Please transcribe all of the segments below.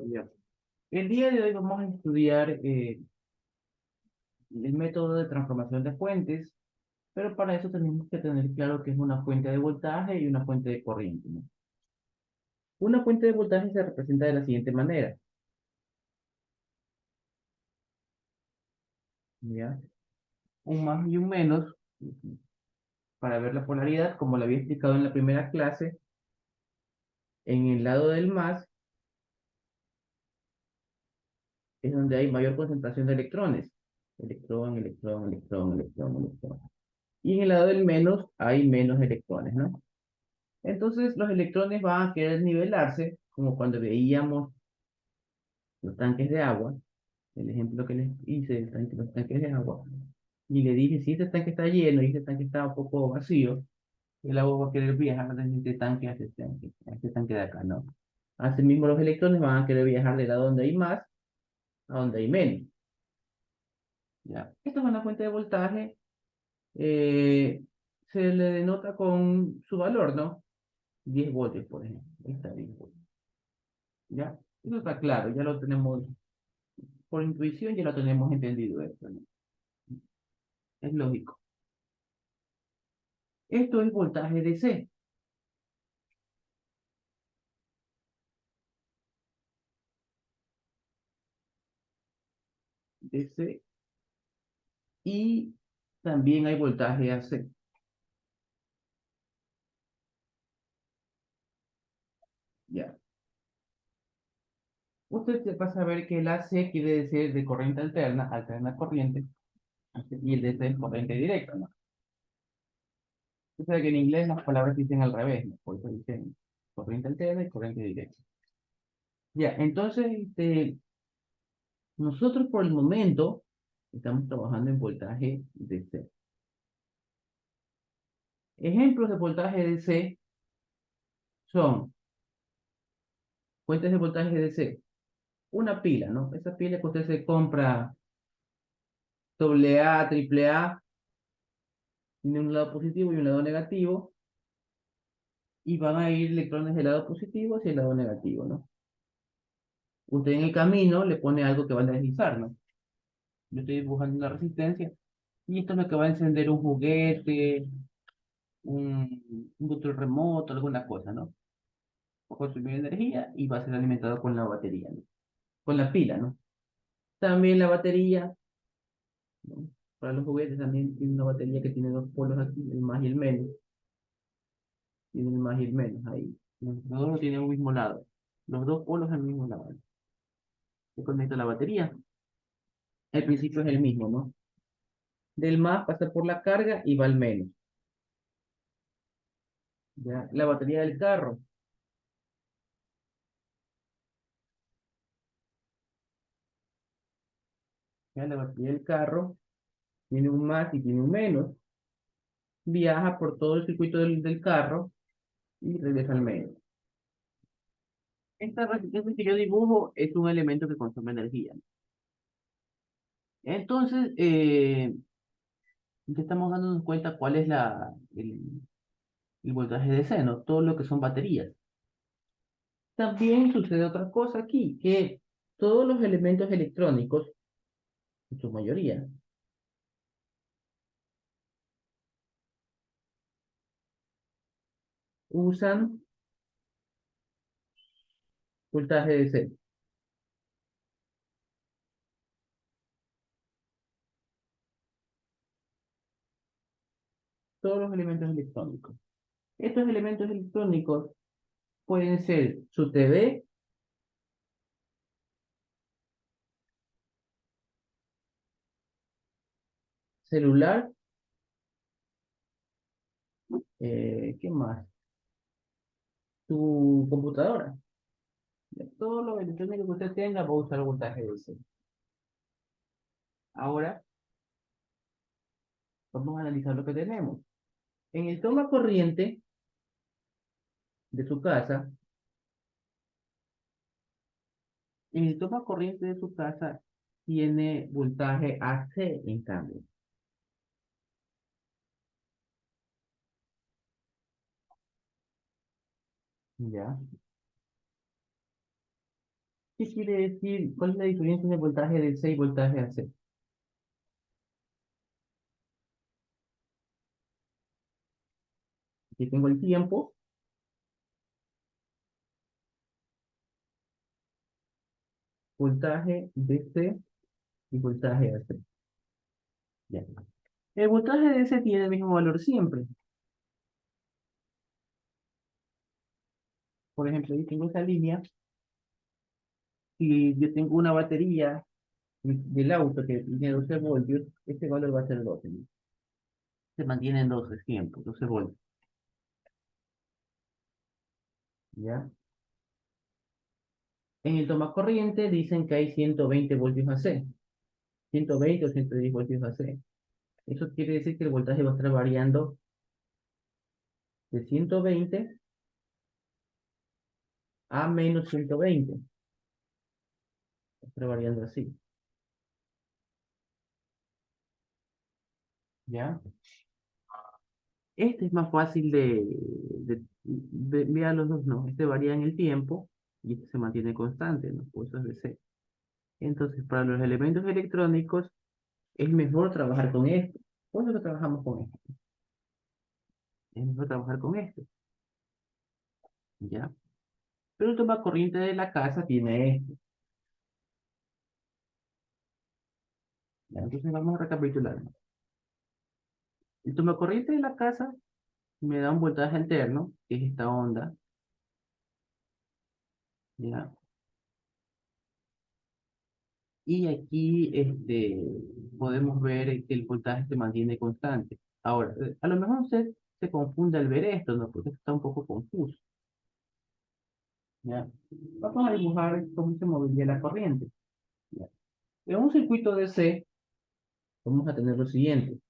Ya. El día de hoy vamos a estudiar el método de transformación de fuentes, pero para eso tenemos que tener claro que es una fuente de voltaje y una fuente de corriente, ¿no? Una fuente de voltaje se representa de la siguiente manera, ¿ya? Un más y un menos, para ver la polaridad, como lo había explicado en la primera clase, en el lado del más es donde hay mayor concentración de electrones. Electrón, electrón, electrón, electrón, electrón. Y en el lado del menos hay menos electrones, ¿no? Entonces los electrones van a querer nivelarse, como cuando veíamos los tanques de agua, el ejemplo que les hice de los tanques de agua, y le dije, si este tanque está lleno y este tanque está un poco vacío, el agua va a querer viajar desde este tanque a este tanque de acá, ¿no? Asimismo, los electrones van a querer viajar de lado donde hay más a donde hay menos, ¿ya? Esta es una fuente de voltaje, eh, se le denota con su valor, ¿no? 10 voltios, por ejemplo. Ahí está 10 voltios, ¿ya? Eso está claro, ya lo tenemos por intuición, ya lo tenemos entendido esto, ¿no? Es lógico. Esto es voltaje DC. DC y también hay voltaje AC. Ya. Usted va a saber que el AC quiere decir de corriente alterna, alterna corriente, y el DC es corriente directa, ¿no? Usted sabe que en inglés las palabras se dicen al revés, ¿no? Por eso dicen corriente alterna y corriente directa. Ya, entonces, nosotros por el momento estamos trabajando en voltaje DC. Ejemplos de voltaje DC son fuentes de voltaje DC. Una pila, ¿no? Esa pila que usted se compra AA, AAA, tiene un lado positivo y un lado negativo, y van a ir electrones del lado positivo hacia el lado negativo, ¿no? Usted en el camino le pone algo que va a deslizar, ¿no? Yo estoy dibujando una resistencia, y esto es lo que va a encender un juguete, un control remoto, alguna cosa, ¿no? Va a consumir energía y va a ser alimentado con la batería, ¿no? Con la pila, ¿no? También la batería, ¿no? Para los juguetes también tiene una batería que tiene dos polos aquí, el más y el menos. Tiene el más y el menos ahí. Los dos no tienen un mismo lado. Los dos polos al mismo lado. Se conecta la batería. El principio es el mismo, ¿no? Del más pasa por la carga y va al menos. ¿Ya? La batería del carro. ¿Ya? La batería del carro tiene un más y tiene un menos. Viaja por todo el circuito del carro y regresa al menos. Esta resistencia que yo dibujo es un elemento que consume energía. Entonces, ya estamos dándonos cuenta cuál es el voltaje de seno, todo lo que son baterías. También sucede otra cosa aquí, que todos los elementos electrónicos, en su mayoría, usan voltaje de seno. Todos los elementos electrónicos. Estos elementos electrónicos pueden ser su TV, celular, ¿qué más? Tu computadora. Todo lo electrónico que usted tenga va a usar voltaje de seno. Ahora vamos a analizar lo que tenemos. En el toma corriente de su casa, en el toma corriente de su casa tiene voltaje AC en cambio. ¿Ya? ¿Qué quiere decir? ¿Cuál es la diferencia de voltaje de C y voltaje AC? Aquí tengo el tiempo, voltaje DC y voltaje AC. Ya. El voltaje DC tiene el mismo valor siempre. Por ejemplo, yo tengo esa línea y yo tengo una batería del auto que tiene 12 voltios, este valor va a ser 12, ¿no? Se mantiene en 12 siempre, 12 voltios. ¿Ya? En el toma corriente dicen que hay 120 voltios AC, 120 o 110 voltios AC. Eso quiere decir que el voltaje va a estar variando de 120 a menos 120. Va a estar variando así. ¿Ya? Este es más fácil vean los dos, no. Este varía en el tiempo y este se mantiene constante, ¿no? Por eso es de C. Entonces, para los elementos electrónicos es mejor trabajar con esto. Por eso que trabajamos con esto. Es mejor trabajar con esto. ¿Ya? Pero el toma corriente de la casa tiene esto. ¿Ya? Entonces vamos a recapitular. El toma corriente de la casa me da un voltaje alterno, que es esta onda. ¿Ya? Y aquí podemos ver que el voltaje se mantiene constante. Ahora, a lo mejor usted se confunde al ver esto, ¿no? Porque está un poco confuso. ¿Ya? Vamos a dibujar cómo se movería la corriente. ¿Ya? En un circuito DC vamos a tener lo siguiente.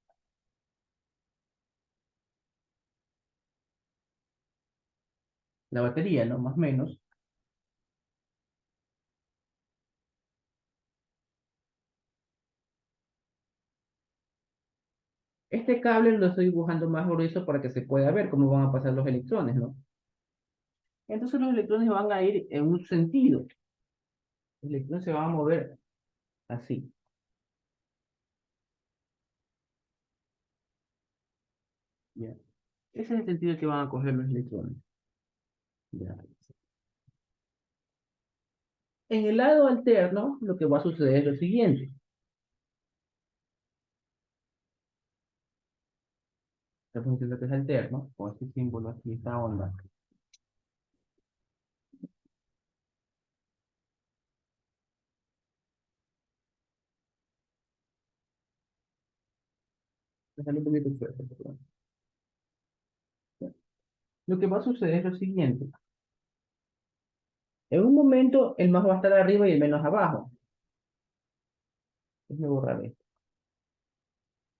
La batería, ¿no? Más o menos. Este cable lo estoy dibujando más grueso para que se pueda ver cómo van a pasar los electrones, ¿no? Entonces los electrones van a ir en un sentido. Los electrones se van a mover así. ¿Ya? Ese es el sentido que van a coger los electrones. ¿Ya? En el lado alterno, lo que va a suceder es lo siguiente. La función de que es alterno, con este símbolo aquí, esta onda. Déjame un poquito fuerte, perdón. Lo que va a suceder es lo siguiente. En un momento, el más va a estar arriba y el menos abajo. Déjame borrar esto.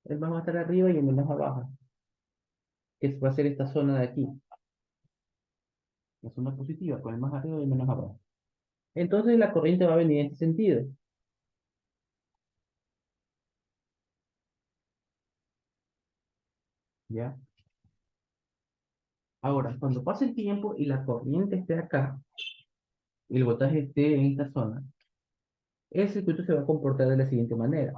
El más va a estar arriba y el menos abajo. Que va a ser esta zona de aquí. La zona positiva, con el más arriba y el menos abajo. Entonces la corriente va a venir en este sentido. ¿Ya? Ahora, cuando pase el tiempo y la corriente esté acá, y el voltaje esté en esta zona, el circuito se va a comportar de la siguiente manera.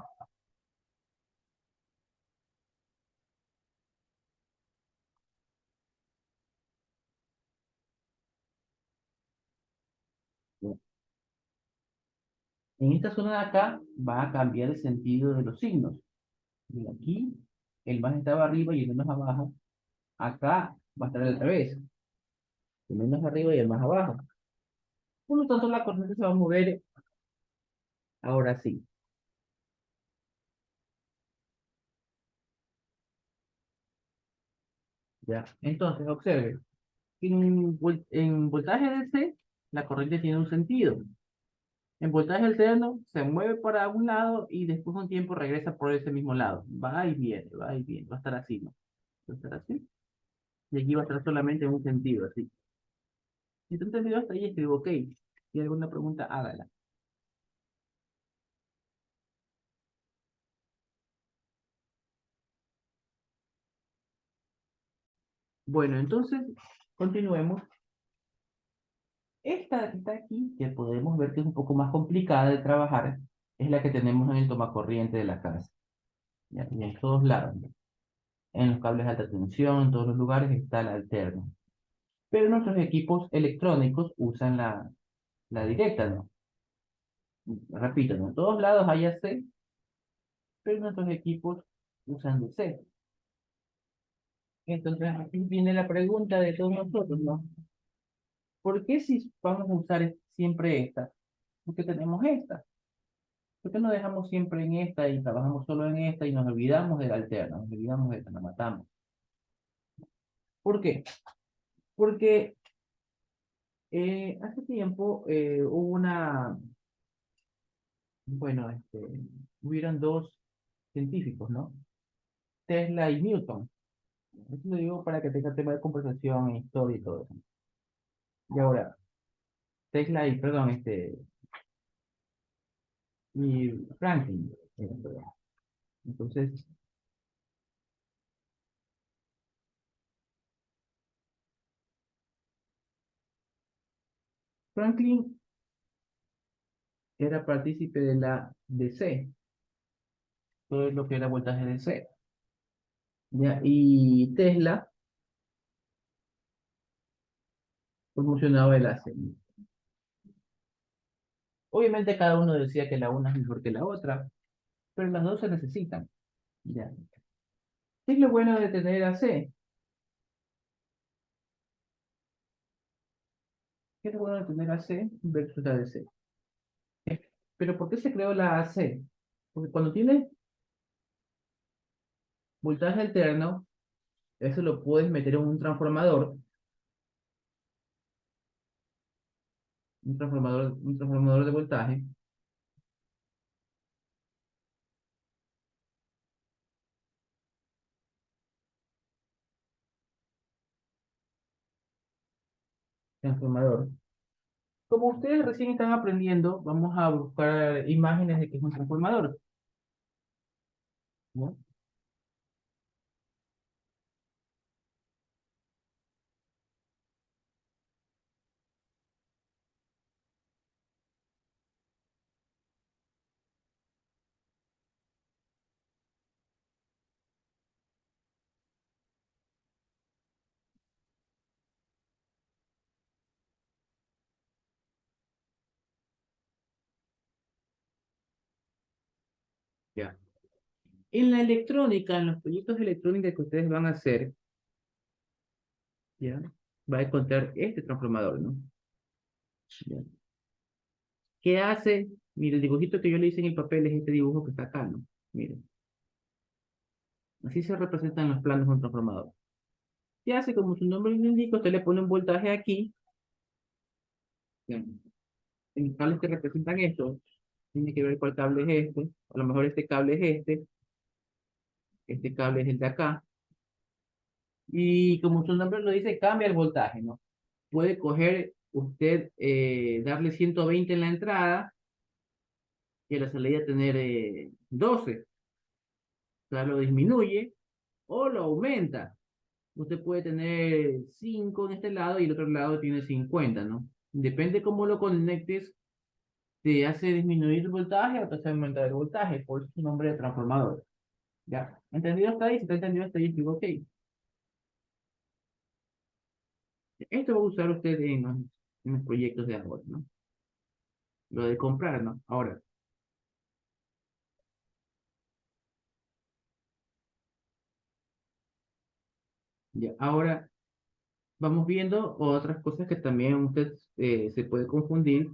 ¿Ya? En esta zona de acá va a cambiar el sentido de los signos. Y aquí el más estaba arriba y el menos abajo. Acá va a estar al revés. El menos arriba y el más abajo. Por lo tanto, la corriente se va a mover ahora sí. ¿Ya? Entonces, observe. En voltaje DC, la corriente tiene un sentido. En voltaje alterno, se mueve para un lado y después de un tiempo regresa por ese mismo lado. Va y viene, va y viene. Va a estar así, ¿no? Va a estar así. Y aquí va a estar solamente en un sentido, así. Si tú entendido hasta ahí, escribo OK. Si hay alguna pregunta, hágala. Bueno, entonces, continuemos. Esta que está aquí, que podemos ver que es un poco más complicada de trabajar, es la que tenemos en el tomacorriente de la casa. ¿Ya? Y en todos lados, ¿no? En los cables de alta tensión, en todos los lugares está la alterna. Pero nuestros equipos electrónicos usan la directa, ¿no? Repito, ¿no? En todos lados hay AC, pero nuestros equipos usan DC. Entonces, aquí viene la pregunta de todos nosotros, ¿no? ¿Por qué si vamos a usar siempre esta? ¿Por qué tenemos esta? ¿Por qué no dejamos siempre en esta y trabajamos solo en esta y nos olvidamos de la alterna, nos olvidamos de esta, la matamos? ¿Por qué? Porque hace tiempo hubo bueno, hubieron dos científicos, ¿no? Tesla y Newton. Eso lo digo para que tenga tema de conversación, e historia y todo eso. Y ahora, Tesla y, perdón, y Franklin. Perdón. Entonces, Franklin era partícipe de la DC, todo lo que era voltaje DC. ¿Ya? Y Tesla promocionaba el AC. Obviamente cada uno decía que la una es mejor que la otra, pero las dos se necesitan. ¿Ya? ¿Qué es lo bueno de tener AC? ¿Qué es lo bueno de tener AC versus la DC? Pero ¿por qué se creó la AC? Porque cuando tiene voltaje alterno, eso lo puedes meter en un transformador de voltaje, transformador. Como ustedes recién están aprendiendo, vamos a buscar imágenes de qué es un transformador, ¿no? Ya. En la electrónica, en los proyectos de electrónica que ustedes van a hacer, ¿ya? Va a encontrar este transformador, ¿no? ¿Ya? ¿Qué hace? Mire, el dibujito que yo le hice en el papel es este dibujo que está acá, ¿no? Miren, así se representan los planos de un transformador. ¿Qué hace? Como su nombre lo indica, usted le pone un voltaje aquí, ¿ya? En los cables que representan esto, tiene que ver cuál cable es este, a lo mejor este cable es este cable es el de acá, y como su nombre lo dice, cambia el voltaje, ¿no? Puede coger usted, darle 120 en la entrada y a la salida tener 12, o sea, lo disminuye o lo aumenta. Usted puede tener 5 en este lado y el otro lado tiene 50, ¿no? Depende cómo lo conectes, te hace disminuir el voltaje o te hace aumentar el voltaje, por eso es su nombre de transformador. ¿Ya? ¿Entendido hasta ahí? Si está entendido hasta ahí, digo, ok. Esto va a usar usted en los proyectos de ahora, ¿no? Lo de comprar, ¿no? Ahora, ya, ahora vamos viendo otras cosas que también usted se puede confundir,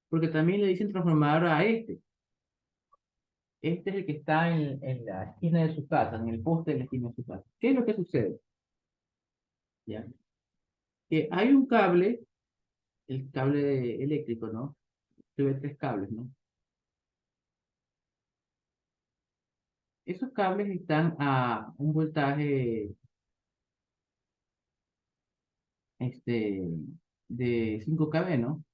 porque también le dicen transformador a este. Este es el que está en la esquina de su casa, en el poste de la esquina de su casa. ¿Qué es lo que sucede? ¿Ya? Que hay un cable, el cable eléctrico, ¿no? Tuve tres cables, ¿no? Esos cables están a un voltaje este, de 5 kV, ¿no?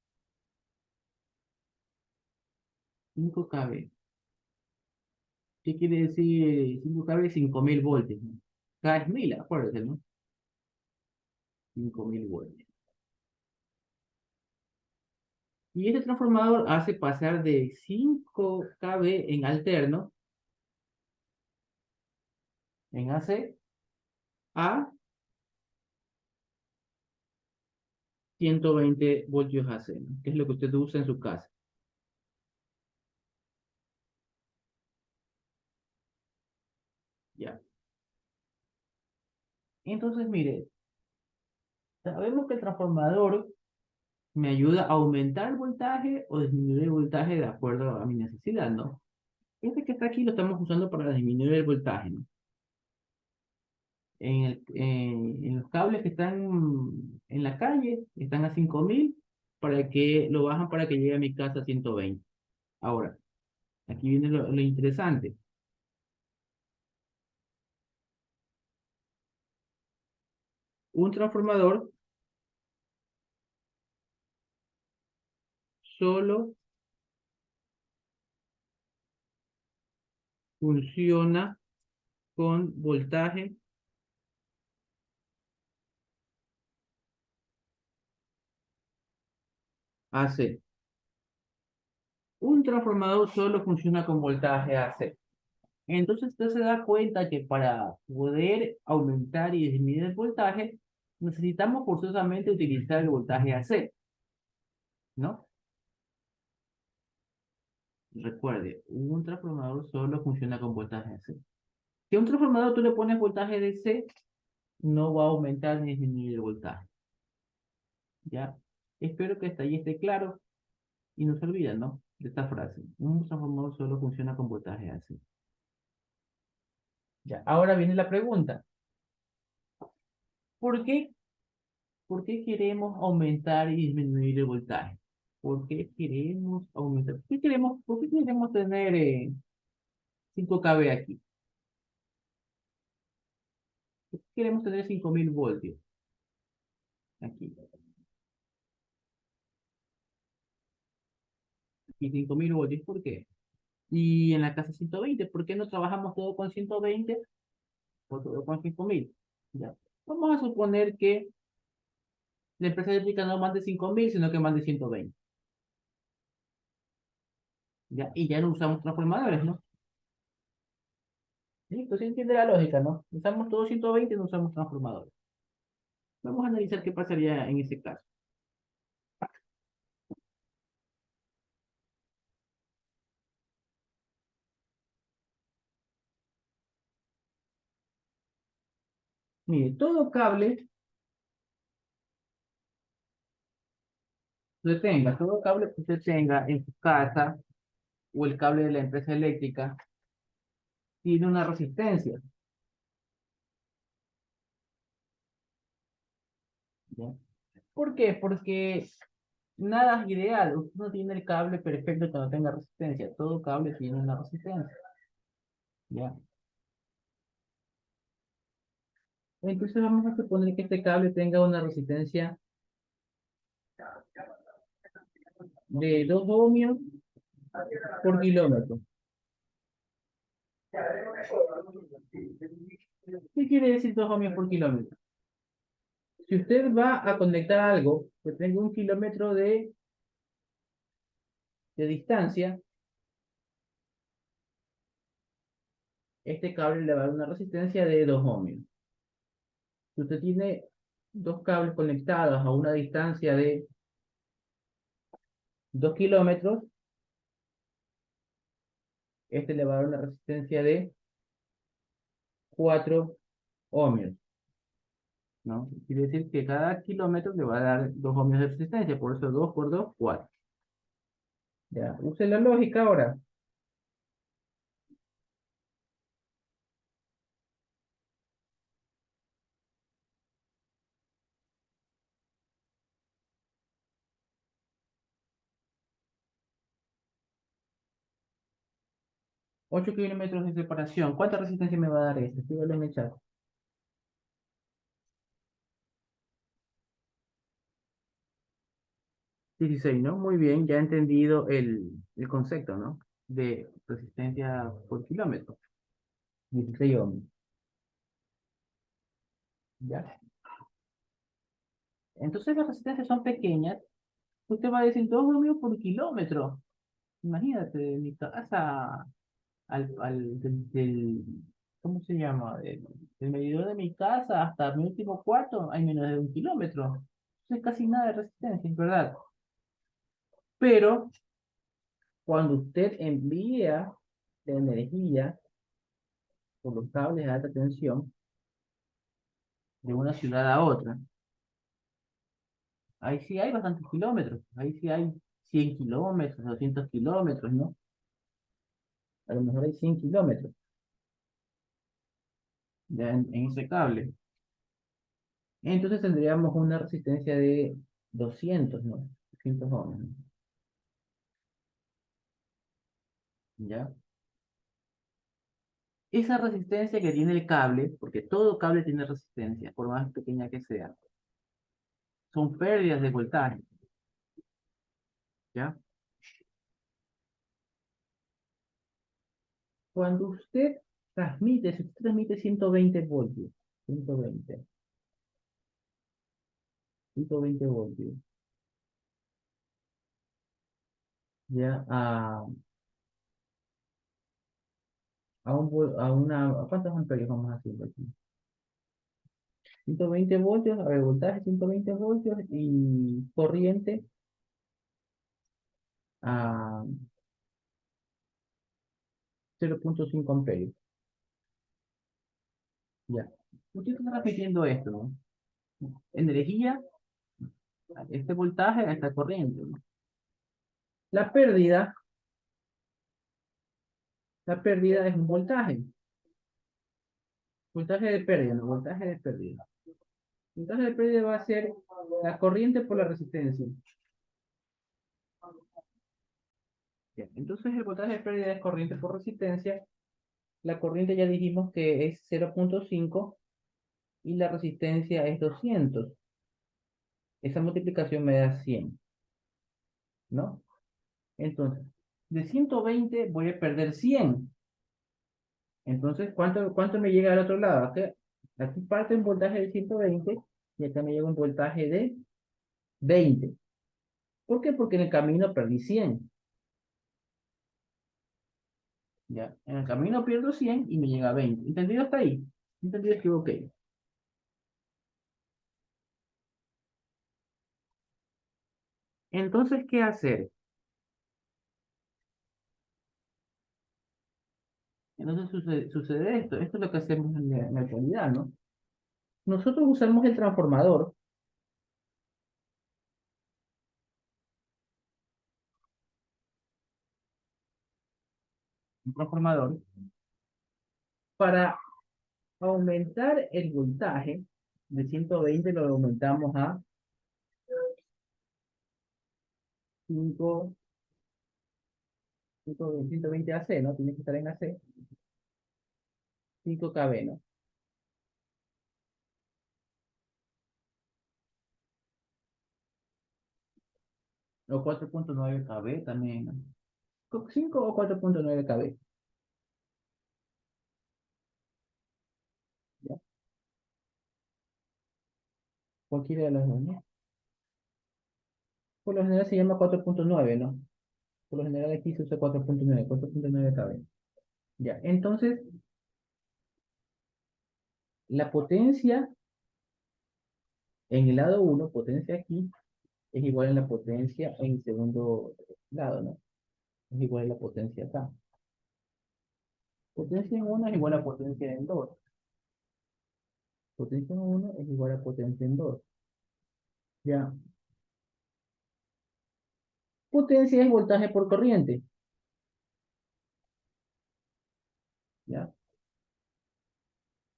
5 kV. ¿Qué quiere decir 5 kV? 5000 voltios, ¿no? K es 1000, acuérdense, ¿no? 5000 voltios. Y este transformador hace pasar de 5 kV en alterno, en AC, a 120 voltios AC, ¿no? Que es lo que usted usa en su casa. Ya. Entonces, mire, sabemos que el transformador me ayuda a aumentar el voltaje o disminuir el voltaje de acuerdo a mi necesidad, ¿no? Este que está aquí lo estamos usando para disminuir el voltaje, ¿no? En los cables que están en la calle, están a 5000 para que lo bajan para que llegue a mi casa a 120. Ahora, aquí viene lo interesante. Un transformador solo funciona con voltaje AC. Un transformador solo funciona con voltaje AC. Entonces usted se da cuenta que para poder aumentar y disminuir el voltaje, necesitamos forzosamente utilizar el voltaje AC, ¿no? Recuerde, un transformador solo funciona con voltaje AC. Si a un transformador tú le pones voltaje DC, no va a aumentar ni disminuir el voltaje. ¿Ya? Espero que hasta ahí esté claro y no se olviden, ¿no? De esta frase. Un transformador solo funciona con voltaje AC. Ya, ahora viene la pregunta. ¿Por qué, por qué queremos aumentar y disminuir el voltaje? ¿Por qué queremos aumentar? Por qué queremos tener 5 kV aquí? ¿Por qué queremos tener 5000 voltios aquí? Y 5000 voltios, ¿por qué? Y en la casa 120, ¿por qué no trabajamos todo con 120 o todo con 5000? Ya. Vamos a suponer que la empresa eléctrica no mande 5000, sino que mande 120. ¿Ya? Y ya no usamos transformadores, ¿no? Listo, se entiende la lógica, ¿no? Usamos todo 120 y no usamos transformadores. Vamos a analizar qué pasaría en ese caso. Mire, todo cable que usted tenga en su casa o el cable de la empresa eléctrica tiene una resistencia, ¿ya? ¿Por qué? Porque nada es ideal. Usted no tiene el cable perfecto que no tenga resistencia. Todo cable tiene una resistencia, ¿ya? Entonces vamos a suponer que este cable tenga una resistencia de 2 ohmios por kilómetro. ¿Qué quiere decir 2 ohmios por kilómetro? Si usted va a conectar algo que tenga 1 kilómetro de distancia, este cable le va a dar una resistencia de 2 ohmios. Si usted tiene dos cables conectados a una distancia de 2 kilómetros, este le va a dar una resistencia de 4 ohmios, ¿no? Quiere decir que cada kilómetro le va a dar 2 ohmios de resistencia, por eso 2 por 2, 4. Ya, use la lógica ahora. 8 kilómetros de separación. ¿Cuánta resistencia me va a dar este? Escríbalo en el chat. 16, ¿no? Muy bien, ya he entendido el concepto, ¿no? De resistencia por kilómetro. 16 ohmios. ¿Ya? Entonces las resistencias son pequeñas Usted va a decir 2 ohmios por kilómetro. Imagínate, de mi casa ¿cómo se llama? Del medidor de mi casa hasta mi último cuarto hay menos de 1 kilómetro. Entonces casi nada de resistencia, es verdad. Pero cuando usted envía la energía por los cables de alta tensión de una ciudad a otra, ahí sí hay bastantes kilómetros. Ahí sí hay 100 kilómetros, 200 kilómetros, ¿no? A lo mejor hay 100 kilómetros ya en ese cable. Entonces tendríamos una resistencia de 200, ¿no? 200 ohms, ¿no? ¿Ya? Esa resistencia que tiene el cable, porque todo cable tiene resistencia, por más pequeña que sea, son pérdidas de voltaje, ¿ya? Cuando usted transmite, si usted transmite 120 voltios, 120, 120 voltios, ya ¿a cuántos amperios vamos a hacer aquí? 120 voltios, a ver, voltaje 120 voltios y corriente a 0,5 amperios. Ya. Usted está repitiendo esto, ¿no? Energía, este voltaje a esta corriente, ¿no? La pérdida, la pérdida es un voltaje. Voltaje de pérdida, no, voltaje de pérdida. Voltaje de pérdida va a ser la corriente por la resistencia. Bien, entonces el voltaje de pérdida es corriente por resistencia. La corriente ya dijimos que es 0,5 y la resistencia es 200. Esa multiplicación me da 100, ¿no? Entonces, de 120 voy a perder 100. Entonces, ¿cuánto me llega al otro lado? Aquí parte un voltaje de 120 y acá me llega un voltaje de 20. ¿Por qué? Porque en el camino perdí 100. ¿Ya? En el camino pierdo 100 y me llega a 20. ¿Entendido hasta ahí? ¿Entendido que ok? Entonces, ¿qué hacer? Entonces sucede esto. Esto es lo que hacemos en la actualidad, ¿no? Nosotros usamos un transformador, para aumentar el voltaje de 120 lo aumentamos a 5, 120 AC, ¿no? Tiene que estar en AC, 5 kV, ¿no? O 4,9 kV también, ¿no? 5 o 4,9 kV, ¿ya? Cualquiera de los dos, ¿no? Por lo general se llama 4,9, ¿no? Por lo general aquí se usa 4,9 kV. Ya, entonces, la potencia en el lado uno, potencia aquí, es igual a la potencia en el segundo lado, ¿no? Es igual a la potencia acá. Potencia en uno es igual a potencia en 2. Potencia en uno es igual a potencia en 2. Ya. Potencia es voltaje por corriente. ¿Ya?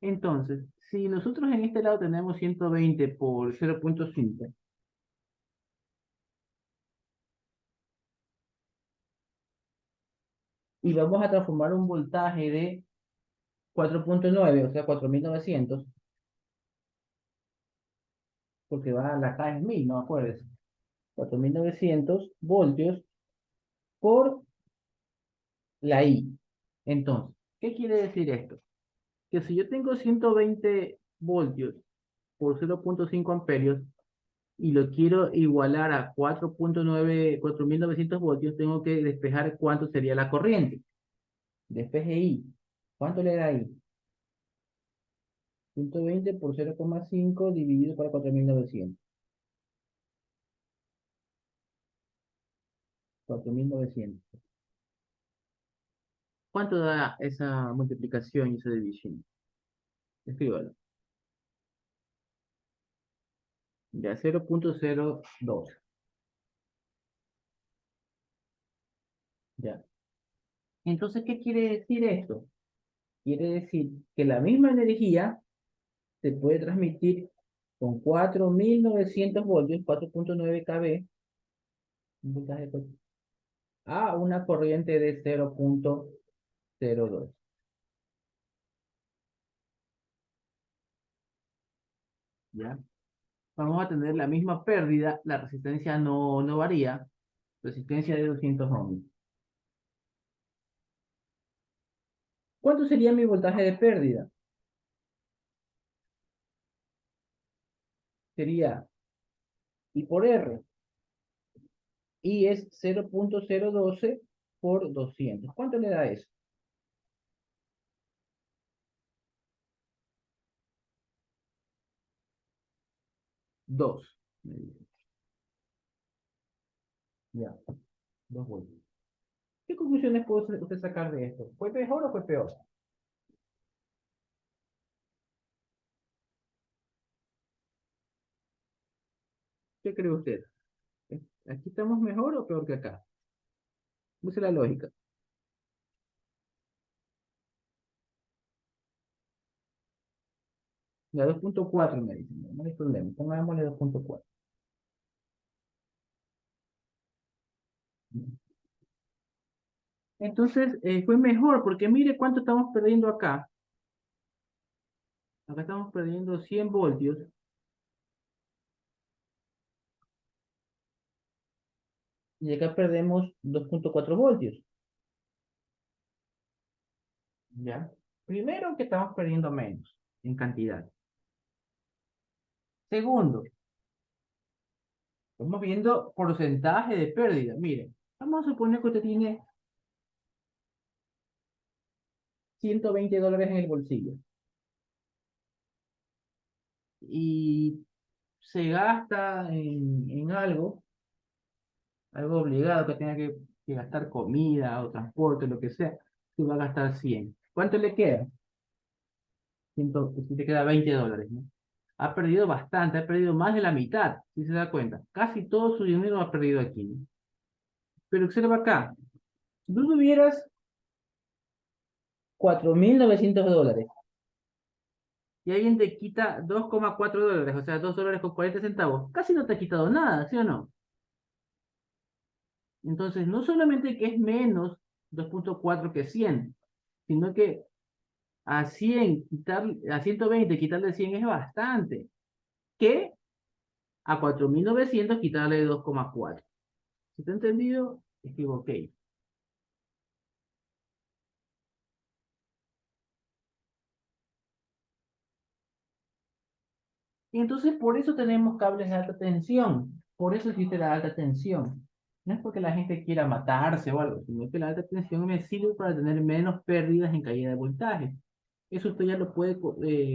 Entonces, si nosotros en este lado tenemos 120 por 0,5 y vamos a transformar un voltaje de 4,9, o sea, 4.900, porque va a la K es 1000, no acuerdes. 4.900 voltios por la I. Entonces, ¿qué quiere decir esto? Que si yo tengo 120 voltios por 0,5 amperios, y lo quiero igualar a 4.9 voltios, tengo que despejar cuánto sería la corriente. Despeje I. ¿Cuánto le da ahí? 120 por 0,5 dividido por 4.900. 4.900. ¿Cuánto da esa multiplicación y esa división? Escríbalo. Ya, 0.02. Ya. Entonces, ¿qué quiere decir esto? Quiere decir que la misma energía se puede transmitir con 4.900 voltios, 4.9 kV, un voltaje a una corriente de 0.02. ¿Ya? Vamos a tener la misma pérdida, la resistencia no varía, resistencia de 200 ohms. ¿Cuánto sería mi voltaje de pérdida? Sería I por R. Y es 0.012 por 200. ¿Cuánto le da eso? 2. Ya, 2 voltios. ¿Qué conclusiones puede usted sacar de esto? ¿Fue mejor o fue peor? ¿Qué cree usted? ¿Aquí estamos mejor o peor que acá? Use la lógica. La 2.4 me dicen. No hay problema. Pongámosle 2.4. Entonces, fue mejor porque mire cuánto estamos perdiendo acá. Acá estamos perdiendo 100 voltios y acá perdemos 2.4 voltios. ¿Ya? Primero que estamos perdiendo menos en cantidad. Segundo, estamos viendo porcentaje de pérdida. Miren, vamos a suponer que usted tiene $120 en el bolsillo y se gasta en algo obligado que tenga que gastar comida o transporte, lo que sea, se va a gastar 100. ¿Cuánto le queda? 100, si te queda $20, ¿no? Ha perdido bastante, ha perdido más de la mitad, si se da cuenta. Casi todo su dinero ha perdido aquí, ¿no? Pero observa acá, si tú tuvieras $4.900 y alguien te quita $2,4, o sea, $2,40, casi no te ha quitado nada, ¿sí o no? Entonces, no solamente que es menos 2.4 que 100, sino que a 100 a 120 quitarle 100 es bastante, que a 4.900 quitarle 2,4. Si te he entendido, equivoqué. Y entonces por eso tenemos cables de alta tensión, por eso existe la alta tensión. No es porque la gente quiera matarse o algo, sino que la alta tensión me sirve para tener menos pérdidas en caída de voltaje. Eso usted ya lo puede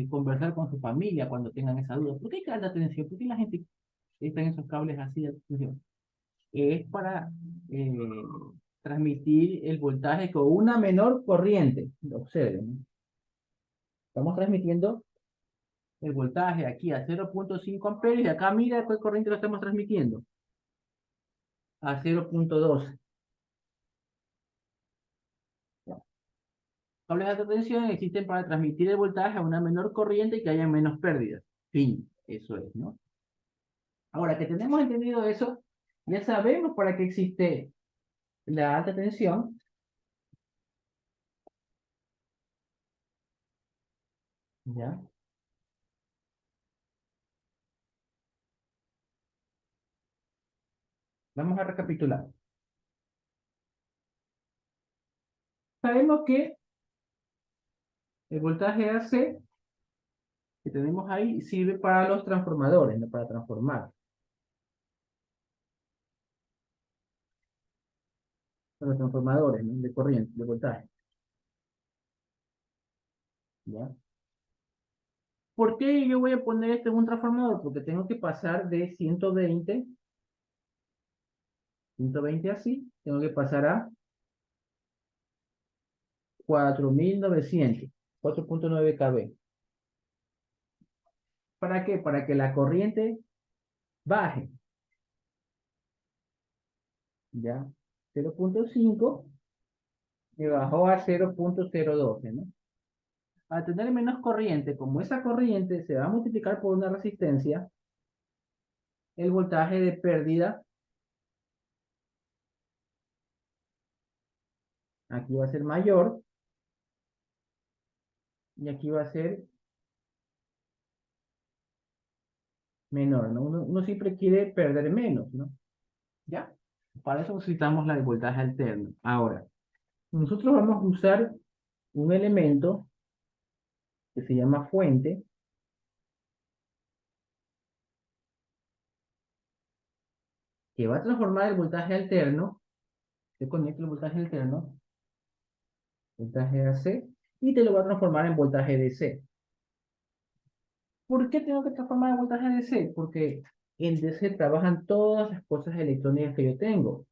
conversar con su familia cuando tengan esa duda. ¿Por qué hay alta tensión? ¿Por qué la gente está en esos cables así de alta tensión? Es para eh, transmitir el voltaje con una menor corriente. Observen, ¿no? Estamos transmitiendo el voltaje aquí a 0.5 amperios y acá mira cuál corriente lo estamos transmitiendo a 0.12. Cables de alta tensión existen para transmitir el voltaje a una menor corriente y que haya menos pérdidas. Fin, eso es, ¿no? Ahora que tenemos entendido eso, ya sabemos para qué existe la alta tensión. ¿Ya? Vamos a recapitular. Sabemos que el voltaje AC que tenemos ahí sirve para los transformadores, ¿no? Para transformar. con los transformadores, ¿no? De corriente, de voltaje, ¿ya? ¿Por qué yo voy a poner esto en un transformador? Porque tengo que pasar de 120 así, tengo que pasar a 4900, 4.9 kV. ¿Para qué? Para que la corriente baje, ¿ya? 0.5 me bajó a 0.012, ¿no? Al tener menos corriente, como esa corriente se va a multiplicar por una resistencia, el voltaje de pérdida aquí va a ser mayor y aquí va a ser menor, ¿no? Uno siempre quiere perder menos, ¿no? ¿Ya? Para eso necesitamos la de voltaje alterno. Ahora, nosotros vamos a usar un elemento que se llama fuente, que va a transformar el voltaje alterno, se conecta el voltaje alterno, voltaje AC, y te lo va a transformar en voltaje DC. ¿Por qué tengo que transformar en voltaje DC? Porque en DC trabajan todas las cosas electrónicas que yo tengo.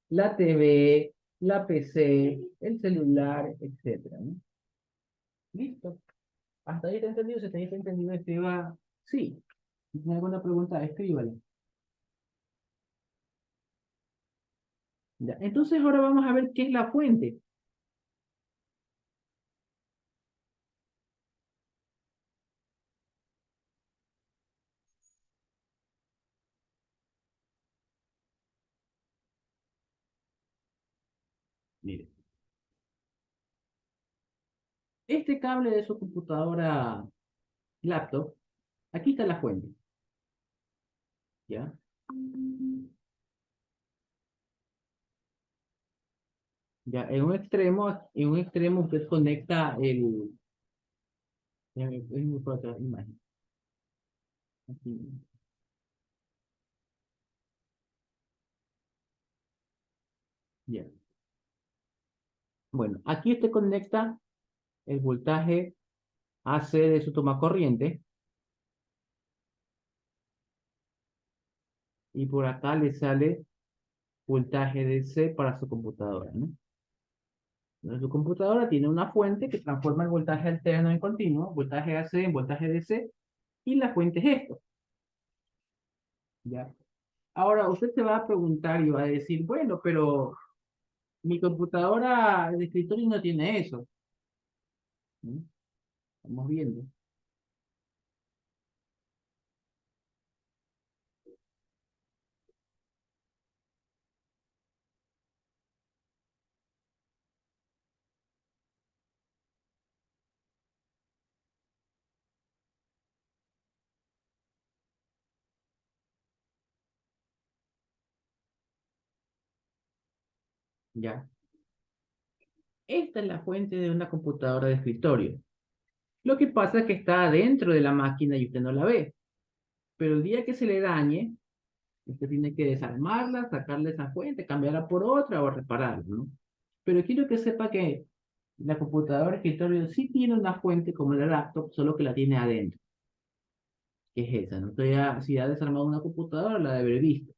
La TV, la PC, el celular, etcétera, ¿no? Listo. ¿Hasta ahí está entendido? Si hasta ahí está entendido, escriba sí. Si tiene alguna pregunta, escríbale. Ya. Entonces ahora vamos a ver qué es la fuente. Mire, este cable de su computadora laptop, aquí está la fuente, ¿ya? Ya, en un extremo usted conecta por otra imagen. Aquí, ya. Bueno, aquí usted conecta el voltaje AC de su toma corriente y por acá le sale voltaje DC para su computadora, ¿no? Entonces, su computadora tiene una fuente que transforma el voltaje alterno en continuo, voltaje AC en voltaje DC, y la fuente es esto, ¿ya? Ahora, usted se va a preguntar y va a decir, bueno, pero mi computadora de escritorio no tiene eso, ¿no? Estamos viendo, ¿ya? Esta es la fuente de una computadora de escritorio. Lo que pasa es que está dentro de la máquina y usted no la ve, pero el día que se le dañe, usted tiene que desarmarla, sacarle esa fuente, cambiarla por otra o repararla, ¿no? Pero quiero que sepa que la computadora de escritorio sí tiene una fuente como la laptop, solo que la tiene adentro, que es esa, ¿no? Entonces ya, si ha desarmado una computadora, la debe haber visto,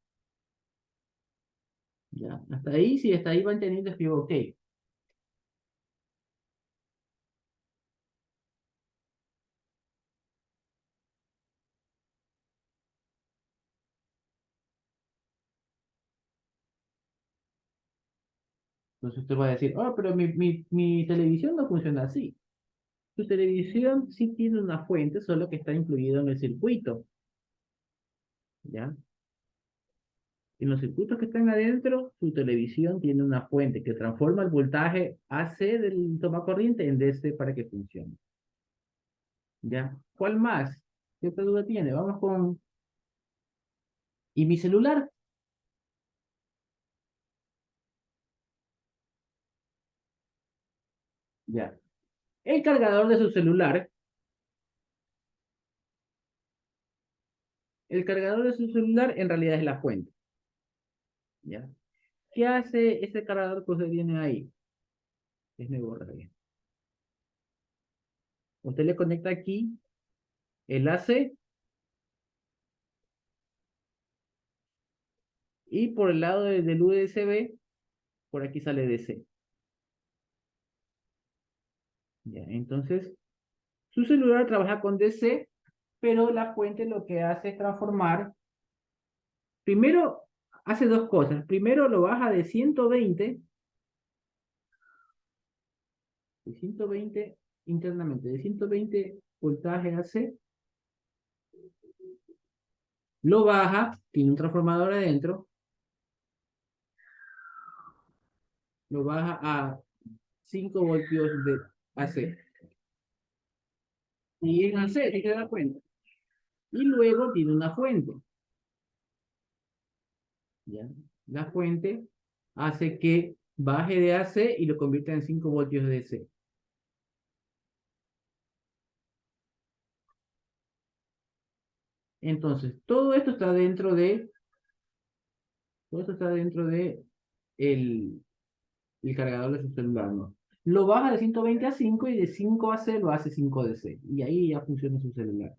¿ya? Hasta ahí, si hasta ahí va entendiendo, escribo OK. Entonces usted va a decir, oh, pero mi televisión no funciona así. Su televisión sí tiene una fuente, solo que está incluido en el circuito, ¿ya? En los circuitos que están adentro, su televisión tiene una fuente que transforma el voltaje AC del toma corriente en DC para que funcione. ¿Ya? ¿Cuál más? ¿Qué otra duda tiene? Vamos con... ¿Y mi celular? Ya. El cargador de su celular, el cargador de su celular en realidad es la fuente. ¿Ya? ¿Qué hace ese cargador que usted tiene ahí? Déjeme borrar bien. Usted le conecta aquí el AC y por el lado del USB, por aquí sale DC. Ya, entonces, su celular trabaja con DC, pero la fuente lo que hace es transformar. Primero, hace dos cosas. Primero, lo baja de 120 internamente, de 120 voltaje AC, lo baja, tiene un transformador adentro, lo baja a 5 voltios de AC. Y en AC, ¿sí se da cuenta? Y luego tiene una fuente, ¿ya? La fuente hace que baje de AC y lo convierta en 5 voltios de DC. Entonces, todo esto está dentro de el, el cargador de su celular, ¿no? Lo baja de 120 a 5 y de 5 a C lo hace 5 DC. Y ahí ya funciona su celular.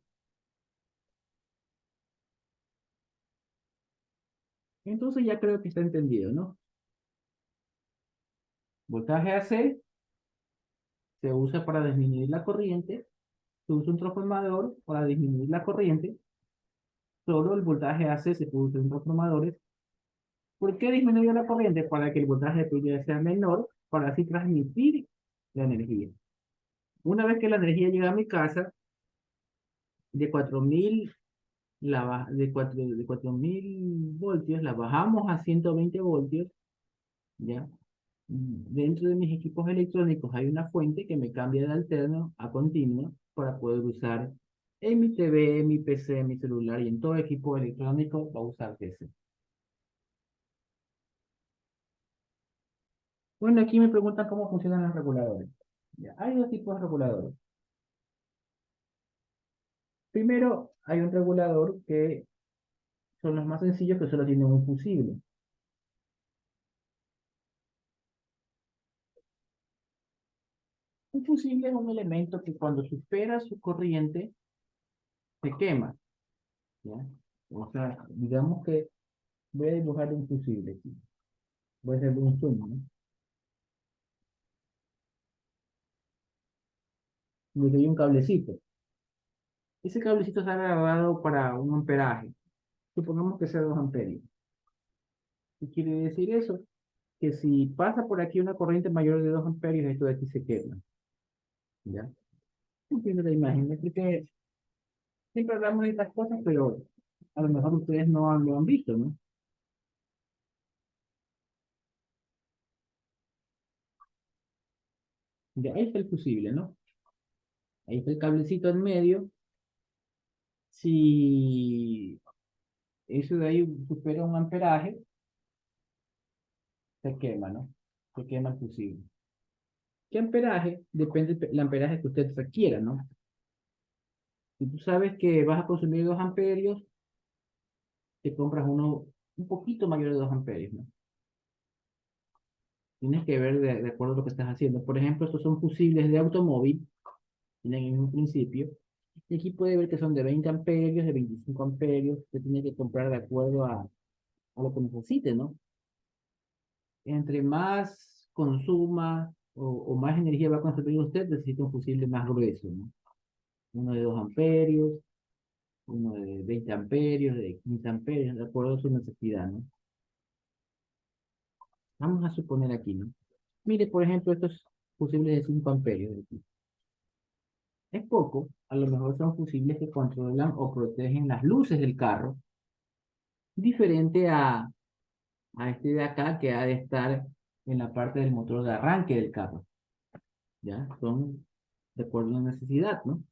Entonces ya creo que está entendido, ¿no? Voltaje AC se usa para disminuir la corriente. Se usa un transformador para disminuir la corriente. Solo el voltaje AC se puede usar en transformadores. ¿Por qué disminuir la corriente? Para que el voltaje de tuya sea menor, para así transmitir la energía. Una vez que la energía llega a mi casa, de 4000 de 4000 voltios, la bajamos a 120 voltios, ¿ya? Dentro de mis equipos electrónicos hay una fuente que me cambia de alterno a continuo para poder usar en mi TV, en mi PC, en mi celular y en todo equipo electrónico va a usar DC. Bueno, aquí me preguntan cómo funcionan los reguladores. Ya, hay dos tipos de reguladores. Primero, hay un regulador que son los más sencillos que solo tienen un fusible. Un fusible es un elemento que cuando supera su corriente se quema, ¿ya? O sea, digamos que voy a dibujar un fusible aquí. Voy a hacer un zoom, ¿no? Y le doy un cablecito. Ese cablecito está grabado para un amperaje. Supongamos que sea 2 amperios. ¿Qué quiere decir eso? Que si pasa por aquí una corriente mayor de 2 amperios, esto de aquí se quema, ¿ya? Entiendo la imagen. Es que siempre hablamos de estas cosas, pero a lo mejor ustedes no lo han visto, ¿no? Ya, ahí está el fusible, ¿no? Ahí está el cablecito en medio. Si eso de ahí supera un amperaje, se quema, ¿no? Se quema el fusible. ¿Qué amperaje? Depende del amperaje que usted requiera, ¿no? Si tú sabes que vas a consumir 2 amperios, te compras uno un poquito mayor de 2 amperios, ¿no? Tienes que ver de acuerdo a lo que estás haciendo. Por ejemplo, estos son fusibles de automóvil, tienen el mismo principio. Y aquí puede ver que son de 20 amperios, de 25 amperios. Usted tiene que comprar de acuerdo a lo que necesite, ¿no? Entre más consuma o más energía va a consumir usted, necesita un fusible más grueso, ¿no? Uno de 2 amperios, uno de 20 amperios, de 15 amperios, de acuerdo a su necesidad, ¿no? Vamos a suponer aquí, ¿no? Mire, por ejemplo, estos fusibles de 5 amperios. Es poco, a lo mejor son fusibles que controlan o protegen las luces del carro, diferente a este de acá que ha de estar en la parte del motor de arranque del carro, ¿ya? Son de acuerdo a la necesidad, ¿no?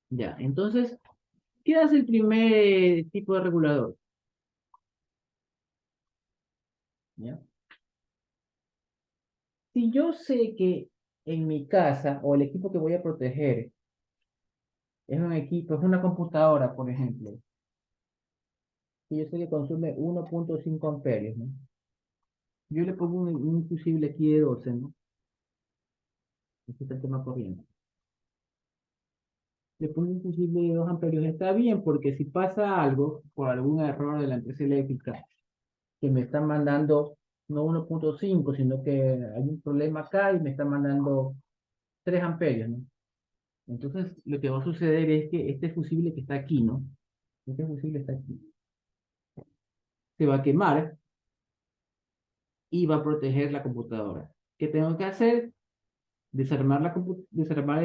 Ya, entonces, ¿qué hace el primer tipo de regulador? ¿Ya? Si yo sé que en mi casa o el equipo que voy a proteger es un equipo, es una computadora, por ejemplo, que yo sé que consume 1,5 amperios, ¿no? Yo le pongo un fusible aquí de 12, ¿no? Este es el tema corriente. Le pongo un fusible de 2 amperios. Está bien, porque si pasa algo, por algún error de la empresa eléctrica, que me están mandando no 1,5, sino que hay un problema acá y me están mandando 3 amperios, ¿no? Entonces, lo que va a suceder es que este fusible que está aquí, ¿no? Este fusible está aquí. Se va a quemar y va a proteger la computadora. ¿Qué tengo que hacer? Desarmar, desarmar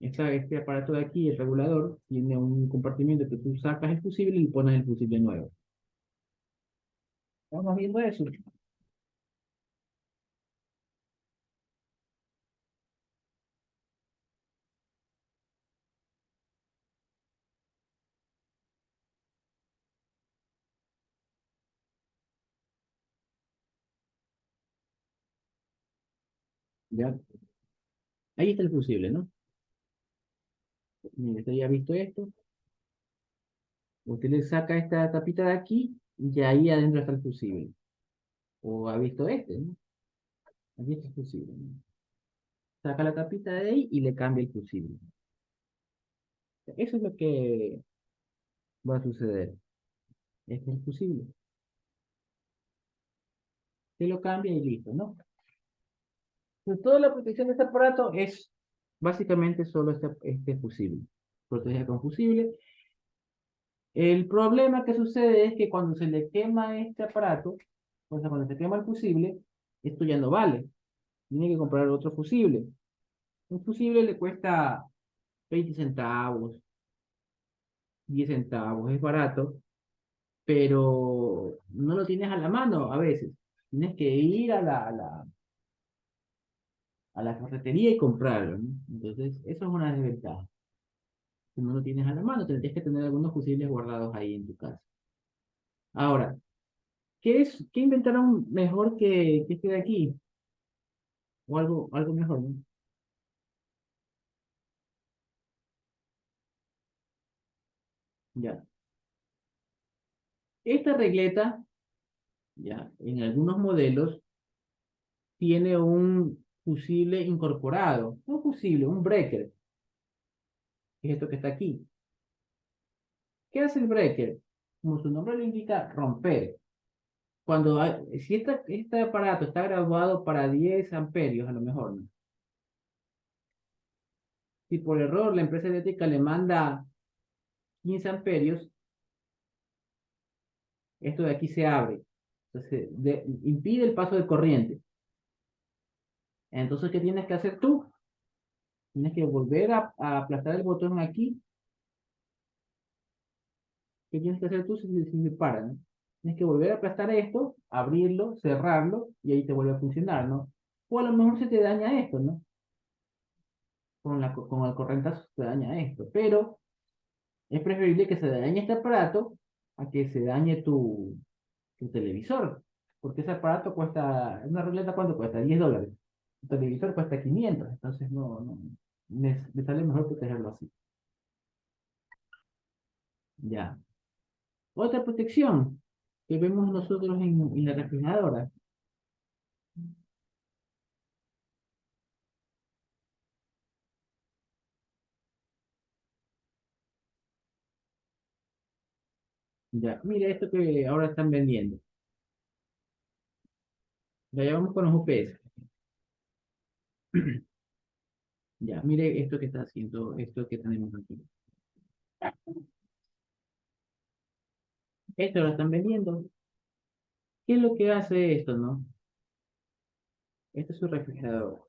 este aparato de aquí, el regulador. Tiene un compartimiento que tú sacas el fusible y pones el fusible nuevo. Estamos viendo eso. Ya. Ahí está el fusible, ¿no? Mire, usted ya ha visto esto. Usted le saca esta tapita de aquí y ahí adentro está el fusible. O ha visto este, ¿no? Aquí está el fusible, ¿no? Saca la tapita de ahí y le cambia el fusible. Eso es lo que va a suceder. Este es el fusible. Se lo cambia y listo, ¿no? Pues toda la protección de este aparato es básicamente solo este fusible. Protege con fusible. El problema que sucede es que cuando se le quema este aparato, o sea, cuando se quema el fusible, esto ya no vale. Tiene que comprar otro fusible. Un fusible le cuesta 20 centavos, 10 centavos, es barato, pero no lo tienes a la mano a veces. Tienes que ir a la ferretería y comprarlo, ¿no? Entonces, eso es una desventaja. Si no lo tienes a la mano, tendrías que tener algunos fusibles guardados ahí en tu casa. Ahora, ¿qué inventaron mejor que este de aquí? O algo mejor, ¿no? Ya. Esta regleta, ya, en algunos modelos, tiene un fusible incorporado. Un fusible, un breaker, que es esto que está aquí. ¿Qué hace el breaker? Como su nombre lo indica, romper. Si este aparato está graduado para 10 amperios, a lo mejor, ¿no? Si por error la empresa eléctrica le manda 15 amperios, esto de aquí se abre. Entonces, impide el paso de corriente. Entonces, ¿qué tienes que hacer tú? Tienes que volver a aplastar el botón aquí. ¿Qué tienes que hacer tú si se para, ¿no? Tienes que volver a aplastar esto, abrirlo, cerrarlo, y ahí te vuelve a funcionar, ¿no? O a lo mejor se te daña esto, ¿no? Con el correntazo se te daña esto. Pero es preferible que se dañe este aparato a que se dañe tu televisor. Porque ese aparato cuesta, una ruleta, ¿cuánto cuesta? $10. Tu televisor cuesta 500, entonces no, me sale mejor protegerlo así. Ya. Otra protección que vemos nosotros en la refrigeradora. Ya, mire esto que ahora están vendiendo. Ya vamos con los UPS. Ya, mire esto que está haciendo, esto que tenemos aquí. Esto lo están vendiendo. ¿Qué es lo que hace esto, no? Este es su refrigerador.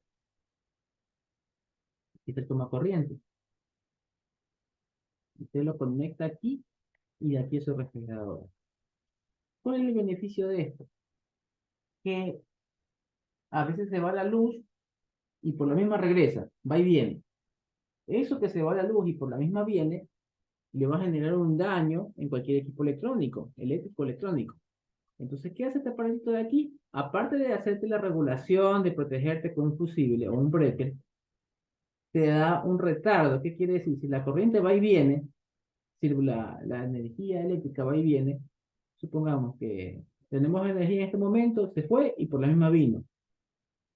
Este toma corriente. Usted lo conecta aquí y de aquí es su refrigerador. ¿Cuál es el beneficio de esto? Que a veces se va la luz y por la misma regresa, va y viene. Eso que se va la luz y por la misma viene, le va a generar un daño en cualquier equipo electrónico, eléctrico o electrónico. Entonces, ¿qué hace este aparatito de aquí? Aparte de hacerte la regulación, de protegerte con un fusible o un breaker, te da un retardo. ¿Qué quiere decir? Si la corriente va y viene, la energía eléctrica va y viene, supongamos que tenemos energía en este momento, se fue y por la misma vino.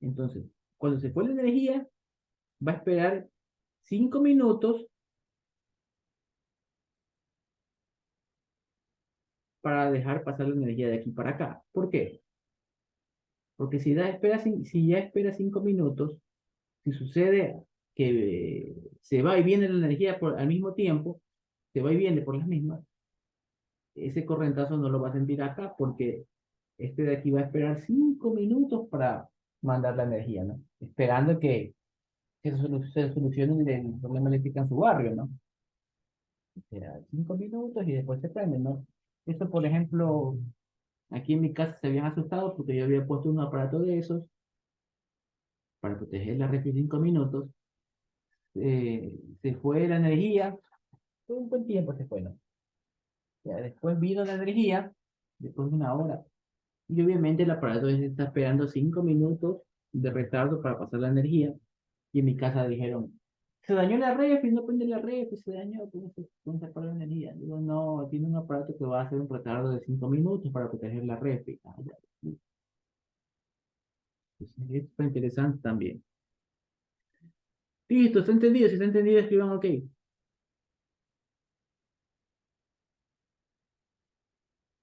Entonces, cuando se fue la energía, va a esperar 5 minutos para dejar pasar la energía de aquí para acá. ¿Por qué? Porque si ya espera 5 minutos, si sucede que se va y viene la energía al mismo tiempo, se va y viene por las mismas, ese correntazo no lo va a sentir acá porque este de aquí va a esperar 5 minutos para mandar la energía, ¿no? Esperando que se solucione el problema eléctrico en su barrio, ¿no? Espera 5 minutos y después se prende, ¿no? Esto, por ejemplo, aquí en mi casa se habían asustado porque yo había puesto un aparato de esos para proteger la refri 5 minutos. Se fue la energía, fue un buen tiempo se fue, ¿no? Ya después vino la energía, después de una hora. Y obviamente el aparato está esperando 5 minutos de retardo para pasar la energía. Y en mi casa dijeron, se dañó la refri, no prende la refri, se dañó, ¿cómo se apaga la energía? Digo, no, tiene un aparato que va a hacer un retardo de 5 minutos para proteger la refri. Ah, ya. Pues, esto está interesante también. Listo, está entendido. Si está entendido, escriban OK.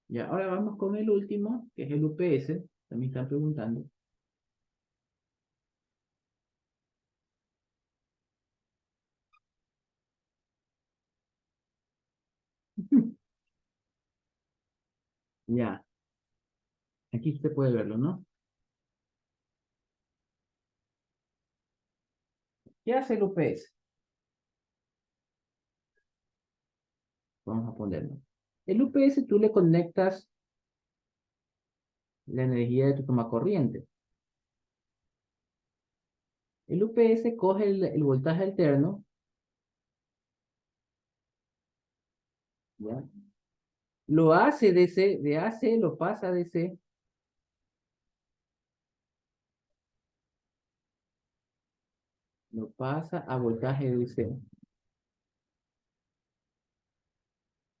Ya, ahora vamos con el último, que es el UPS. También están preguntando. Ya, aquí usted puede verlo, ¿no? ¿Qué hace el UPS? Vamos a ponerlo. El UPS tú le conectas la energía de tu toma corriente. El UPS coge el voltaje alterno, ¿ya? Lo hace DC, de AC lo pasa a DC, lo pasa a voltaje DC.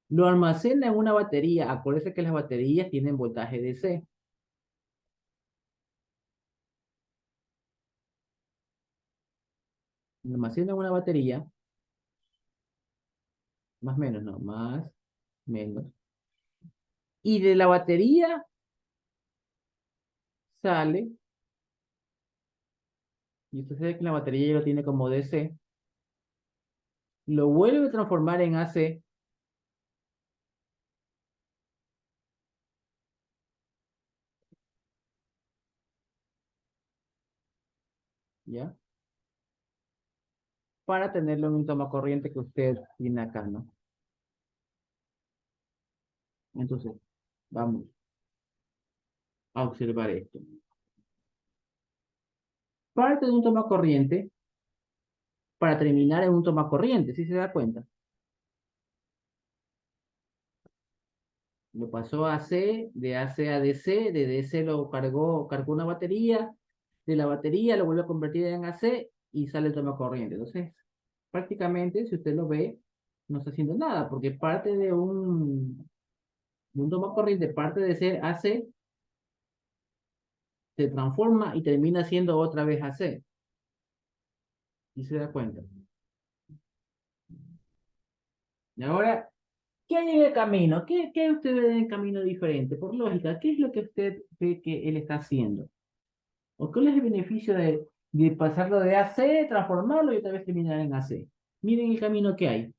Lo almacena en una batería. Acuérdense que las baterías tienen voltaje DC. Lo almacena en una batería, más o menos, no, más, menos. Y de la batería sale, y usted sabe que la batería ya lo tiene como DC, lo vuelve a transformar en AC, ¿ya? Para tenerlo en un toma corriente que usted tiene acá, ¿no? Entonces, vamos a observar esto. Parte de un toma corriente para terminar en un toma corriente, ¿sí se da cuenta? Lo pasó a C, de AC a DC, de DC lo cargó una batería, de la batería lo vuelve a convertir en AC y sale el toma corriente. Entonces, prácticamente, si usted lo ve, no está haciendo nada, porque parte de un toma corriente, parte de ser AC, se transforma y termina siendo otra vez AC. ¿Y se da cuenta? Y ahora, ¿qué hay en el camino? ¿Qué usted ve en el camino diferente? Por lógica, ¿qué es lo que usted ve que él está haciendo? ¿O cuál es el beneficio de pasarlo de AC, transformarlo y otra vez terminar en AC? Miren el camino que hay.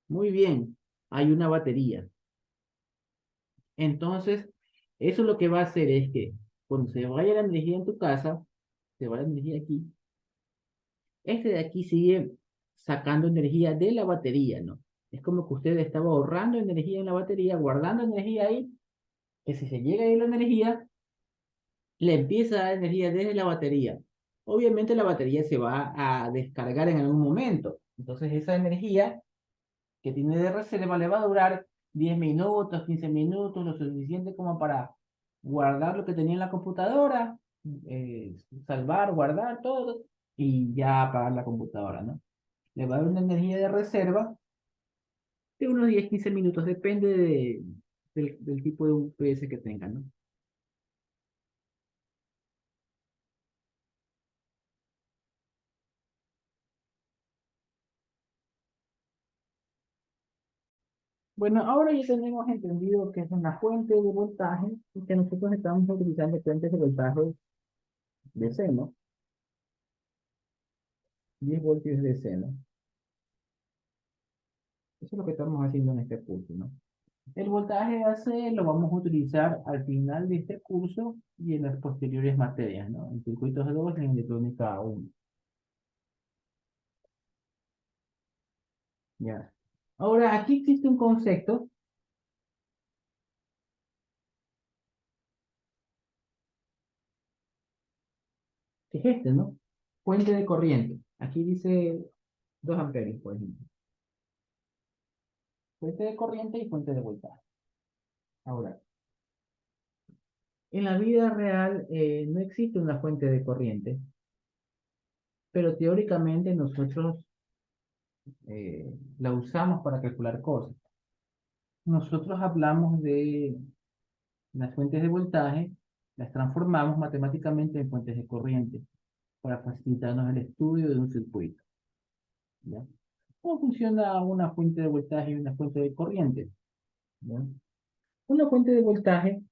Muy bien, hay una batería. Entonces, eso lo que va a hacer es que cuando se vaya la energía en tu casa, se va la energía aquí, este de aquí sigue sacando energía de la batería, ¿no? Es como que usted estaba ahorrando energía en la batería, guardando energía ahí, que si se llega a ir la energía, le empieza a dar energía desde la batería. Obviamente la batería se va a descargar en algún momento. Entonces esa energía que tiene de reserva le va a durar 10 minutos, 15 minutos, lo suficiente como para guardar lo que tenía en la computadora, salvar, guardar todo y ya apagar la computadora, ¿no? le va a dar una energía de reserva de unos 10 15 minutos, depende del tipo de UPS que tengan, ¿no? Bueno, ahora ya tenemos entendido que es una fuente de voltaje y que nosotros estamos utilizando fuentes de voltaje de seno, 10 voltios de seno. Eso es lo que estamos haciendo en este curso, ¿no? El voltaje AC lo vamos a utilizar al final de este curso y en las posteriores materias, ¿no? En circuitos 2 y en electrónica 1. Ya. Ahora, aquí existe un concepto, que es este, ¿no? Fuente de corriente. Aquí dice 2 amperios, por ejemplo. Fuente de corriente y fuente de voltaje. Ahora, en la vida real no existe una fuente de corriente, pero teóricamente nosotros la usamos para calcular cosas. Nosotros hablamos de las fuentes de voltaje, las transformamos matemáticamente en fuentes de corriente para facilitarnos el estudio de un circuito. ¿Ya? ¿Cómo funciona una fuente de voltaje y una fuente de corriente? ¿Ya? Una fuente de voltaje,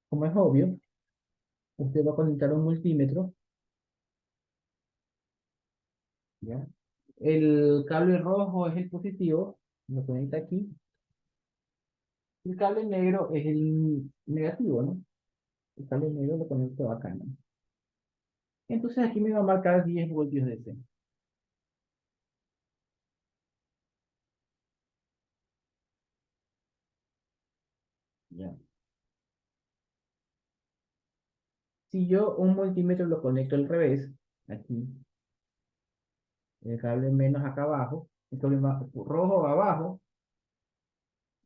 como es obvio, usted va a conectar un multímetro, ¿ya? El cable rojo es el positivo, lo conecta aquí. El cable negro es el negativo, ¿no? El cable negro lo conecto acá, ¿no? Entonces aquí me va a marcar 10 voltios de C. ¿Ya? Si yo un multímetro lo conecto al revés, aquí, el cable menos acá abajo, el cable rojo abajo,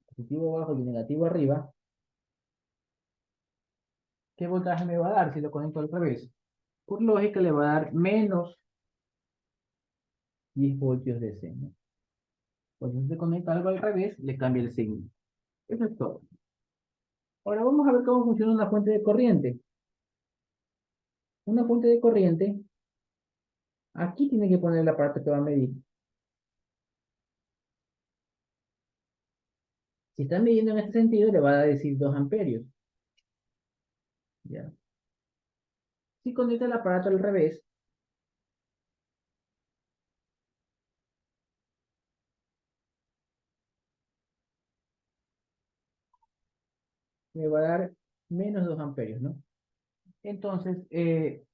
positivo abajo y negativo arriba, ¿qué voltaje me va a dar si lo conecto al revés? Por lógica le va a dar menos 10 voltios de C, ¿no? Cuando se conecta algo al revés, le cambia el signo. Eso es todo. Ahora vamos a ver cómo funciona una fuente de corriente. Una fuente de corriente, aquí tiene que poner la parte que va a medir. Si está midiendo en este sentido, le va a decir 2 amperios. ¿Ya? Si conecta el aparato al revés, me va a dar menos 2 amperios, ¿no? Entonces,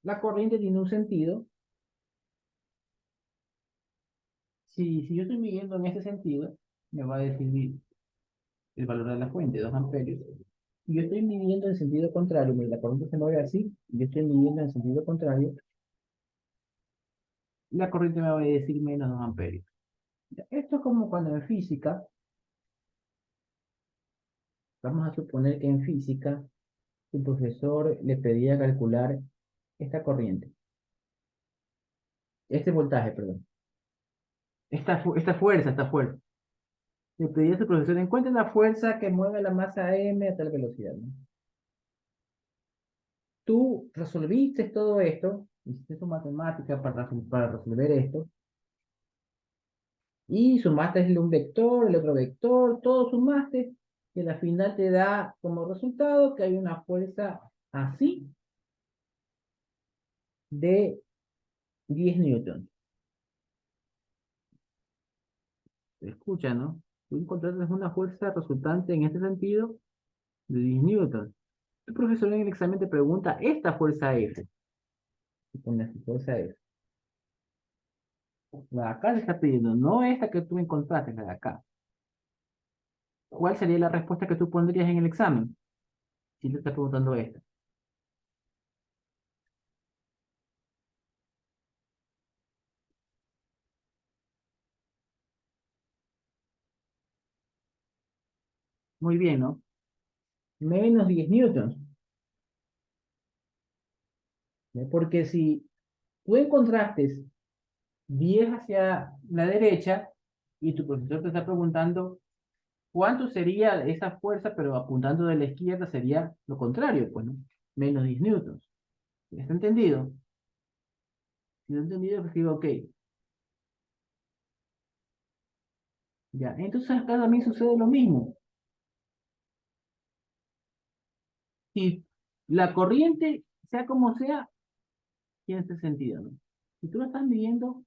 la corriente tiene un sentido. Si yo estoy midiendo en este sentido, me va a decir el valor de la fuente, 2 amperios. Si yo estoy midiendo en sentido contrario, mira, la corriente se mueve así, y yo estoy midiendo en sentido contrario, la corriente me va a decir menos 2 amperios. Esto es como cuando en física, vamos a suponer que en física, el profesor le pedía calcular esta corriente, este voltaje, perdón, esta fuerza. Le pedía a su profesor, encuentre la fuerza que mueve la masa m a tal velocidad, ¿no? Tú resolviste todo esto, hiciste tu matemática para resolver esto, y sumaste un vector, el otro vector, todo sumaste, y al final te da como resultado que hay una fuerza así de 10 newtons. Escucha, ¿no? Tú encontraste una fuerza resultante en este sentido de 10 newtons. El profesor en el examen te pregunta, esta fuerza F, y pones fuerza F. La de acá le está pidiendo, no esta que tú encontraste, la de acá. ¿Cuál sería la respuesta que tú pondrías en el examen? Si te está preguntando esta. Muy bien, ¿no? Menos 10 newtons. ¿Ya? Porque si tú encontraste 10 hacia la derecha y tu profesor te está preguntando cuánto sería esa fuerza, pero apuntando de la izquierda sería lo contrario, pues, ¿no? Menos 10 newtons. ¿Está entendido? Si no he entendido, pues digo, ok, ya. Entonces acá también sucede lo mismo. Si la corriente, sea como sea, tiene este sentido, ¿no? Si tú lo estás midiendo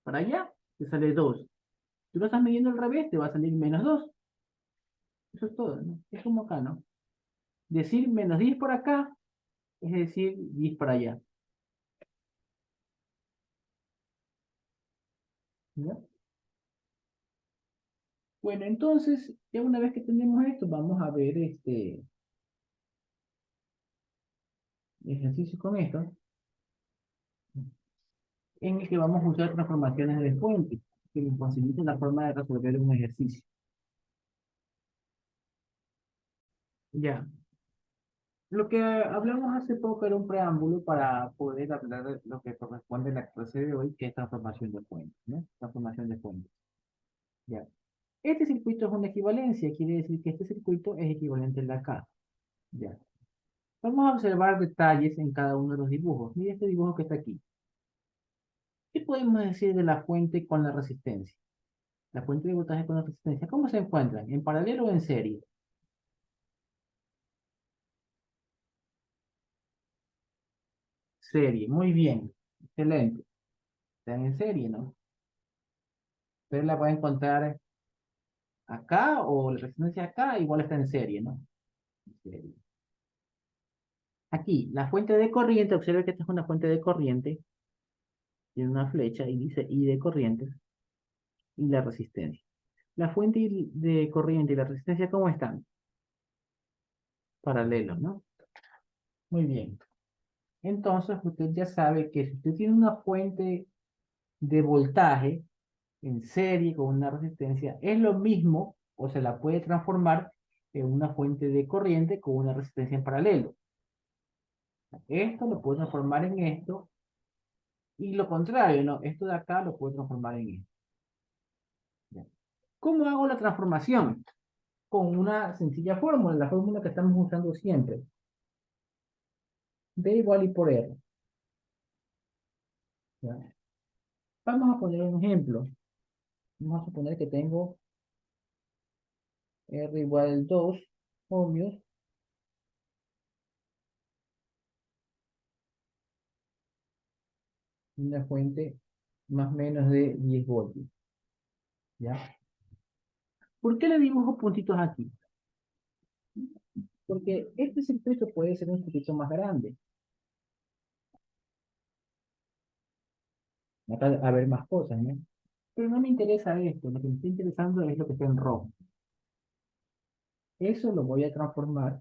para allá, te sale 2. Si tú lo estás midiendo al revés, te va a salir menos 2. Eso es todo, ¿no? Es como acá, ¿no? Decir menos 10 por acá es decir 10 para allá. ¿Ya? Bueno, entonces, ya una vez que tenemos esto, vamos a ver este ejercicio con esto, en el que vamos a usar transformaciones de fuente, que nos facilitan la forma de resolver un ejercicio. Ya. Lo que hablamos hace poco era un preámbulo para poder hablar de lo que corresponde a la clase de hoy, que es transformación de fuentes, ¿no? Transformación de fuentes. Ya. Este circuito es una equivalencia, quiere decir que este circuito es equivalente al de acá. Ya. Vamos a observar detalles en cada uno de los dibujos. Mira este dibujo que está aquí. ¿Qué podemos decir de la fuente con la resistencia? La fuente de voltaje con la resistencia, ¿cómo se encuentran? ¿En paralelo o en serie? Serie, muy bien. Excelente. Están en serie, ¿no? Ustedes la pueden encontrar acá o la resistencia acá, igual está en serie, ¿no? En serie. Aquí, la fuente de corriente, observe que esta es una fuente de corriente, tiene una flecha y dice I de corrientes y la resistencia. La fuente de corriente y la resistencia, ¿cómo están? Paralelos, ¿no? Muy bien. Entonces, usted ya sabe que si usted tiene una fuente de voltaje en serie con una resistencia, es lo mismo o se la puede transformar en una fuente de corriente con una resistencia en paralelo. Esto lo puedo transformar en esto y lo contrario, ¿no? Esto de acá lo puedo transformar en esto. ¿Ya? ¿Cómo hago la transformación? Con una sencilla fórmula, la fórmula que estamos usando siempre. D igual I por R. ¿Ya? Vamos a poner un ejemplo. Vamos a suponer que tengo R igual 2 ohmios y una fuente más o menos de 10 voltios. ¿Ya? ¿Por qué le dibujo puntitos aquí? Porque este circuito puede ser un circuito más grande. Acá a ver más cosas, ¿no? Pero no me interesa esto. Lo que me está interesando es lo que está en rojo. Eso lo voy a transformar.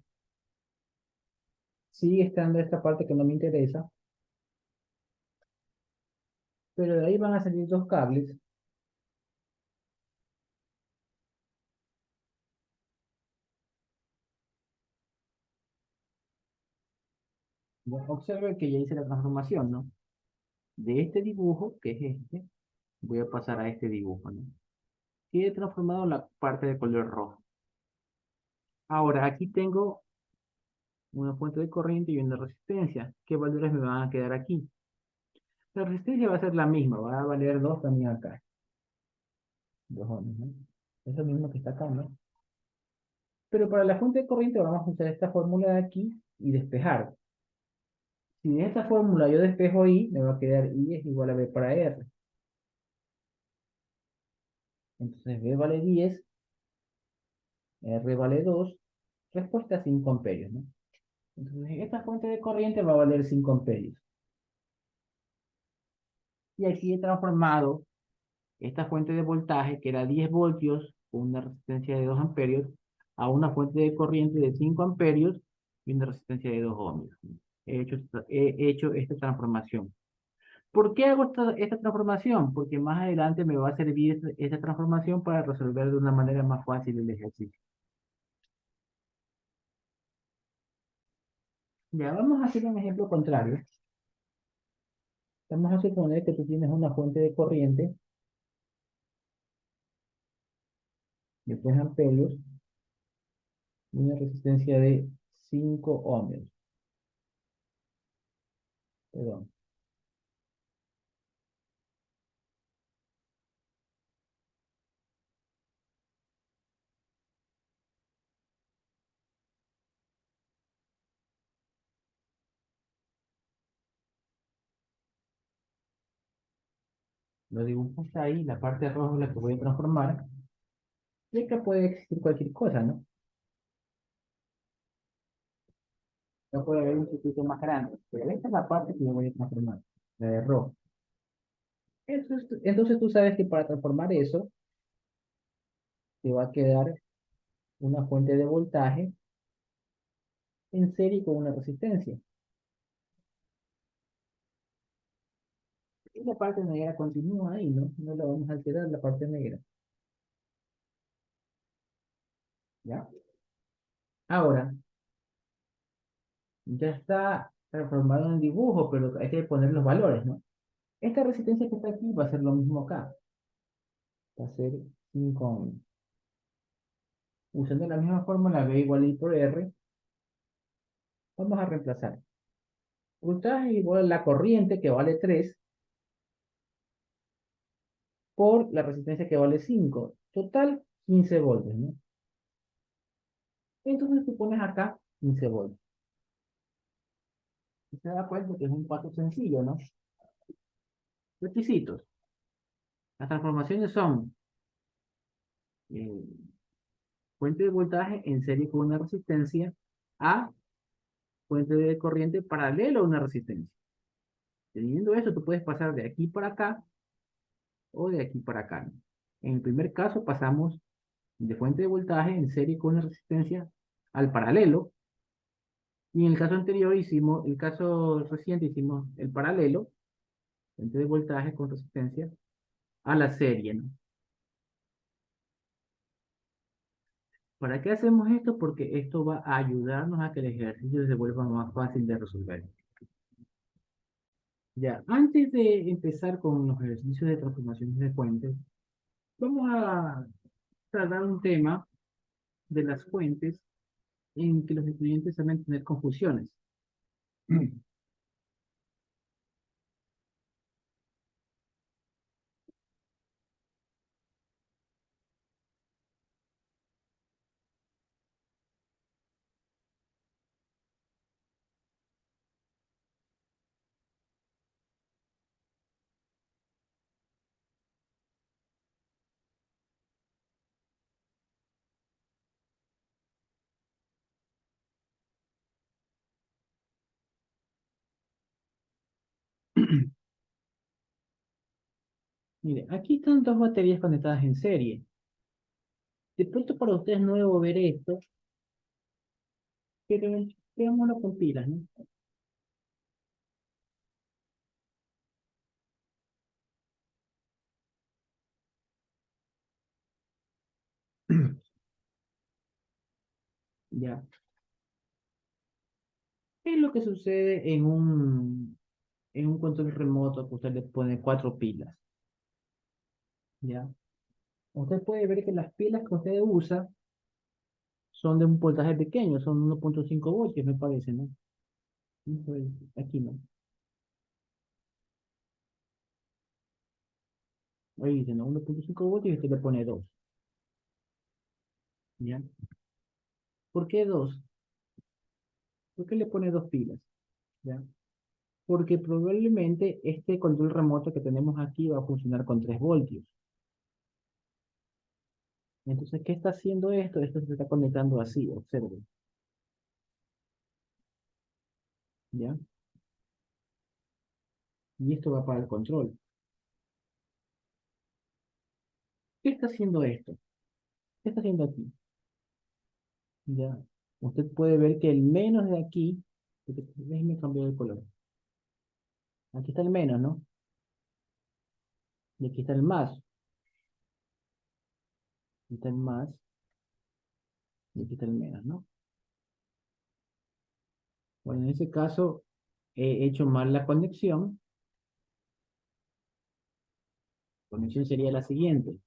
Sigue estando esta parte que no me interesa. Pero de ahí van a salir dos cables. Observe que ya hice la transformación, ¿no? De este dibujo, que es este, voy a pasar a este dibujo, ¿no? Y he transformado la parte de color rojo. Ahora, aquí tengo una fuente de corriente y una resistencia. ¿Qué valores me van a quedar aquí? La resistencia va a ser la misma, va a valer 2 también acá. 2 ohms, ¿no? Es lo mismo que está acá, ¿no? Pero para la fuente de corriente vamos a usar esta fórmula de aquí y despejar. Si en esta fórmula yo despejo I, me va a quedar I es igual a B para R. Entonces B vale 10, R vale 2, respuesta 5 amperios, ¿no? Entonces esta fuente de corriente va a valer 5 amperios. Y aquí he transformado esta fuente de voltaje, que era 10 voltios con una resistencia de 2 amperios, a una fuente de corriente de 5 amperios y una resistencia de 2 ohmios. He hecho esta transformación. ¿Por qué hago esta transformación? Porque más adelante me va a servir esta transformación para resolver de una manera más fácil el ejercicio. Ya, vamos a hacer un ejemplo contrario. Vamos a suponer que tú tienes una fuente de corriente de 3 amperios y una resistencia de 5 ohmios. Perdón. Lo dibujas ahí, la parte roja es la que voy a transformar. Y acá puede existir cualquier cosa, ¿no? No puede haber un circuito más grande, pero esta es la parte que yo voy a transformar, la de rojo. Entonces tú sabes que para transformar eso, te va a quedar una fuente de voltaje en serie con una resistencia. Y la parte negra continúa ahí, ¿no? No la vamos a alterar, la parte negra, ¿ya? Ahora, ya está transformado en el dibujo, pero hay que poner los valores, ¿no? Esta resistencia que está aquí va a ser lo mismo acá. Va a ser 5 ohms. Usando la misma fórmula B igual a I por R, vamos a reemplazar. Voltaje igual a la corriente que vale 3 por la resistencia que vale 5. Total, 15 voltios, ¿no? Entonces tú pones acá 15 voltios. Y se da cuenta que es un paso sencillo, ¿no? Requisitos. Las transformaciones son eh, fuente de voltaje en serie con una resistencia a fuente de corriente paralelo a una resistencia. Teniendo eso, tú puedes pasar de aquí para acá o de aquí para acá, ¿no? En el primer caso pasamos de fuente de voltaje en serie con una resistencia al paralelo. Y en el caso anterior hicimos, el caso reciente hicimos el paralelo, fuente de voltaje con resistencia a la serie, ¿no? ¿Para qué hacemos esto? Porque esto va a ayudarnos a que el ejercicio se vuelva más fácil de resolver. Ya, antes de empezar con los ejercicios de transformaciones de fuentes, vamos a tratar un tema de las fuentes en que los estudiantes suelen tener confusiones. Mire, aquí están dos baterías conectadas en serie. De pronto para ustedes es nuevo ver esto, pero veámoslo con pilas, ¿no? Ya. ¿Qué es lo que sucede en un control remoto que usted le pone 4 pilas? ¿Ya? Usted puede ver que las pilas que usted usa son de un voltaje pequeño, son 1.5 voltios, me parece, ¿no? Entonces, aquí no. Ahí dice, ¿no? 1.5 voltios y usted le pone 2. ¿Ya? ¿Por qué 2? ¿Por qué le pone 2 pilas? ¿Ya? Porque probablemente este control remoto que tenemos aquí va a funcionar con 3 voltios. Entonces, ¿qué está haciendo esto? Esto se está conectando así, observen. ¿Ya? Y esto va para el control. ¿Qué está haciendo esto? ¿Qué está haciendo aquí? ¿Ya? Usted puede ver que el menos de aquí, déjeme cambiar el color. Aquí está el menos, ¿no? Y aquí está el más. Aquí está el más y aquí está el menos, ¿no? Bueno, en ese caso he hecho mal la conexión Conexión sería la siguiente.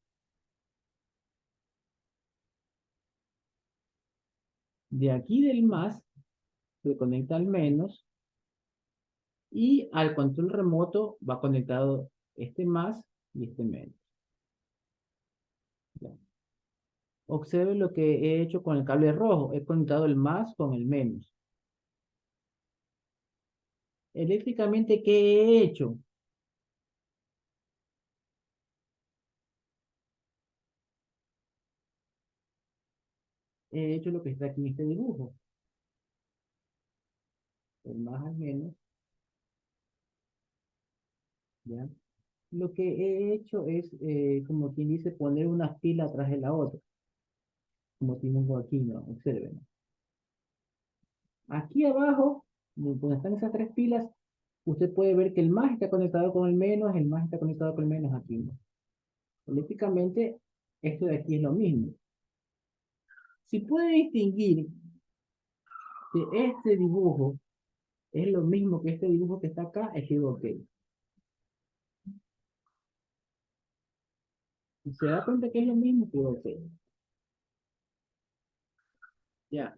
De aquí del más se conecta al menos y al control remoto va conectado este más y este menos. Ya. Observe lo que he hecho con el cable rojo. He conectado el más con el menos. Eléctricamente, ¿qué he hecho? He hecho lo que está aquí en este dibujo. El más al menos, ¿ya? Lo que he hecho es, como quien dice, poner una fila atrás de la otra. Como tengo aquí, ¿no? Observen. Aquí abajo, donde están esas tres pilas, usted puede ver que el más está conectado con el más está conectado con el menos aquí, ¿no? Políticamente, esto de aquí es lo mismo. Si puede distinguir que este dibujo es lo mismo que este dibujo que está acá, es que ok. Si se da cuenta que es lo mismo, que ok. Ya.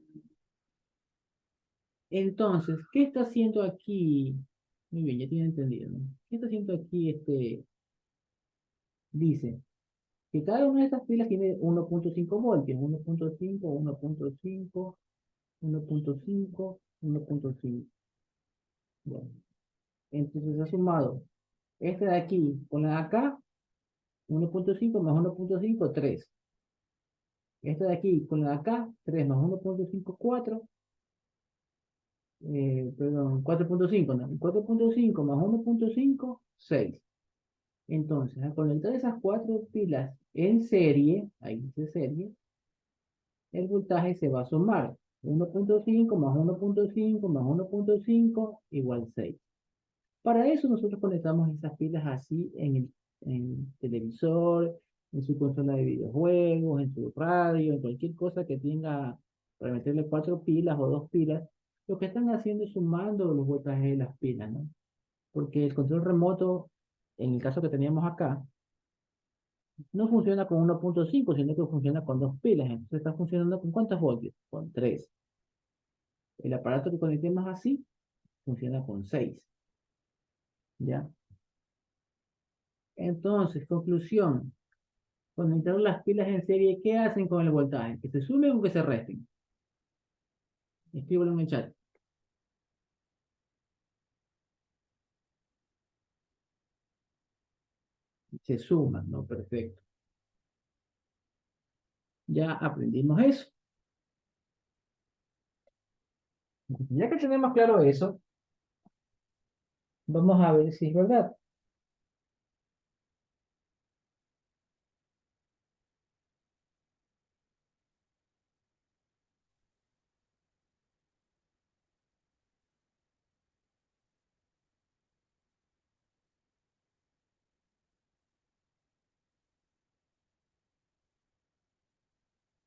Entonces, ¿qué está haciendo aquí? Muy bien, ya tiene entendido, ¿no? ¿Qué está haciendo aquí dice que cada una de estas pilas tiene 1.5 voltios, 1.5, 1.5, 1.5, 1.5. Bueno, entonces ha sumado este de aquí con la de acá, 1.5 más 1.5, 3. Este de aquí con la de acá, 3 más 1.5, 4. Perdón, 4.5, ¿no? 4.5 más 1.5, 6. Entonces, al conectar esas cuatro pilas en serie, ahí dice serie, el voltaje se va a sumar. 1.5 más 1.5 más 1.5 igual 6. Para eso nosotros conectamos esas pilas así en televisor, en su consola de videojuegos, en su radio, en cualquier cosa que tenga para meterle cuatro pilas o dos pilas. Lo que están haciendo es sumando los voltajes de las pilas, ¿no? Porque el control remoto, en el caso que teníamos acá, no funciona con 1.5, sino que funciona con dos pilas. Entonces está funcionando con ¿cuántos voltios? Con 3. El aparato que conectemos así funciona con 6. ¿Ya? Entonces, conclusión. Conectar las pilas en serie, ¿qué hacen con el voltaje? ¿Que se sumen o que se resten? Escríbelo en el chat. Se suman, ¿no? Perfecto. Ya aprendimos eso. Ya que tenemos claro eso, vamos a ver si es verdad.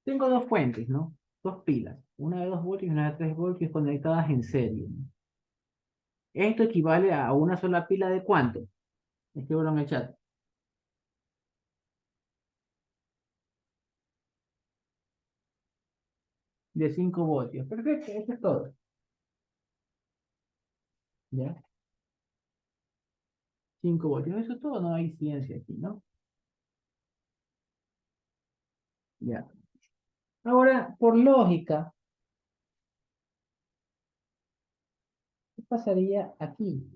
Tengo dos fuentes, ¿no? Dos pilas. Una de 2 voltios y una de 3 voltios conectadas en serie, ¿no? Esto equivale a una sola pila de ¿cuánto? Escríbelo en el chat. De 5 voltios. Perfecto, eso es todo. ¿Ya? 5 voltios, eso es todo, no hay ciencia aquí, ¿no? Ya. Ahora, por lógica, ¿qué pasaría aquí?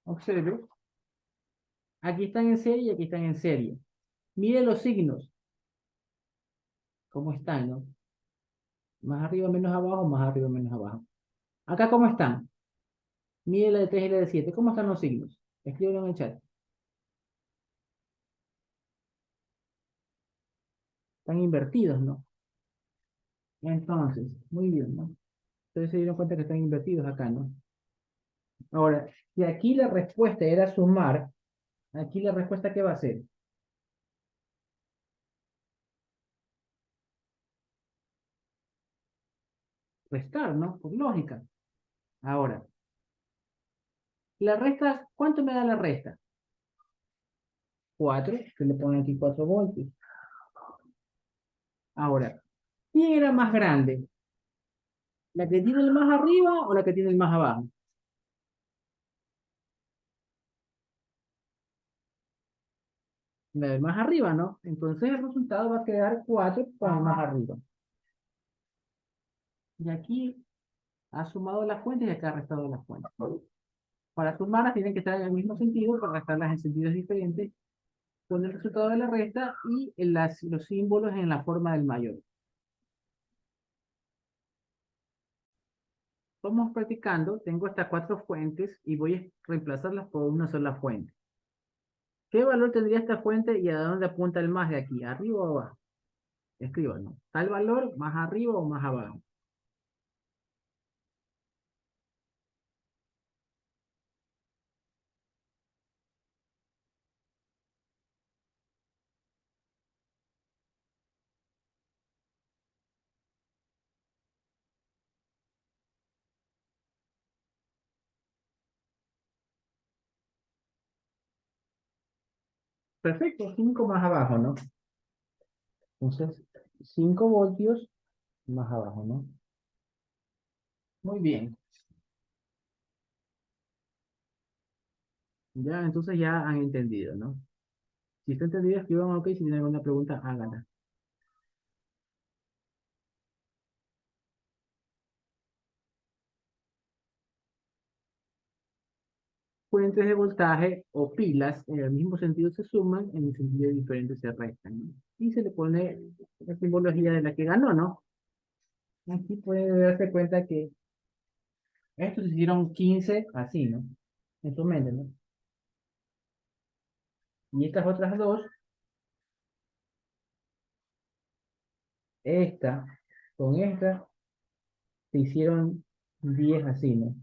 Observe, aquí están en serie y aquí están en serie. Mire los signos, cómo están, ¿no? Más arriba, menos abajo, más arriba, menos abajo. Acá, ¿cómo están? Mire la de 3 y la de 7, ¿cómo están los signos? Escríbelo en el chat. Están invertidos, ¿no? Entonces, muy bien, ¿no? Entonces se dieron cuenta que están invertidos acá, ¿no? Ahora, si aquí la respuesta era sumar, aquí la respuesta, ¿qué va a ser? restar, ¿no? Por lógica. Ahora, la resta, ¿cuánto me da la resta? 4, que le ponen aquí 4 voltios. Ahora, ¿quién era más grande? ¿La que tiene el más arriba o la que tiene el más abajo? La del más arriba, ¿no? Entonces el resultado va a quedar 4 con el más arriba. Y aquí ha sumado las fuentes y acá ha restado las fuentes. Para sumarlas tienen que estar en el mismo sentido, para restarlas en sentidos diferentes, con el resultado de la resta y los símbolos en la forma del mayor. Vamos practicando, tengo estas 4 fuentes y voy a reemplazarlas por una sola fuente. ¿Qué valor tendría esta fuente y a dónde apunta el más de aquí? ¿Arriba o abajo? Escríbanlo. ¿Tal valor más arriba o más abajo? Perfecto, 5 más abajo, ¿no? Entonces, 5 voltios más abajo, ¿no? Muy bien. Ya, entonces ya han entendido, ¿no? Si está entendido, escriban OK. Si tienen alguna pregunta, háganla. Fuentes de voltaje o pilas en el mismo sentido se suman, en el sentido diferente se restan, ¿no? Y se le pone la simbología de la que ganó, ¿no? Aquí puede darse cuenta que estos se hicieron 15 así, ¿no? En su mente, ¿no? Y estas otras dos, esta con esta, se hicieron 10 así, ¿no?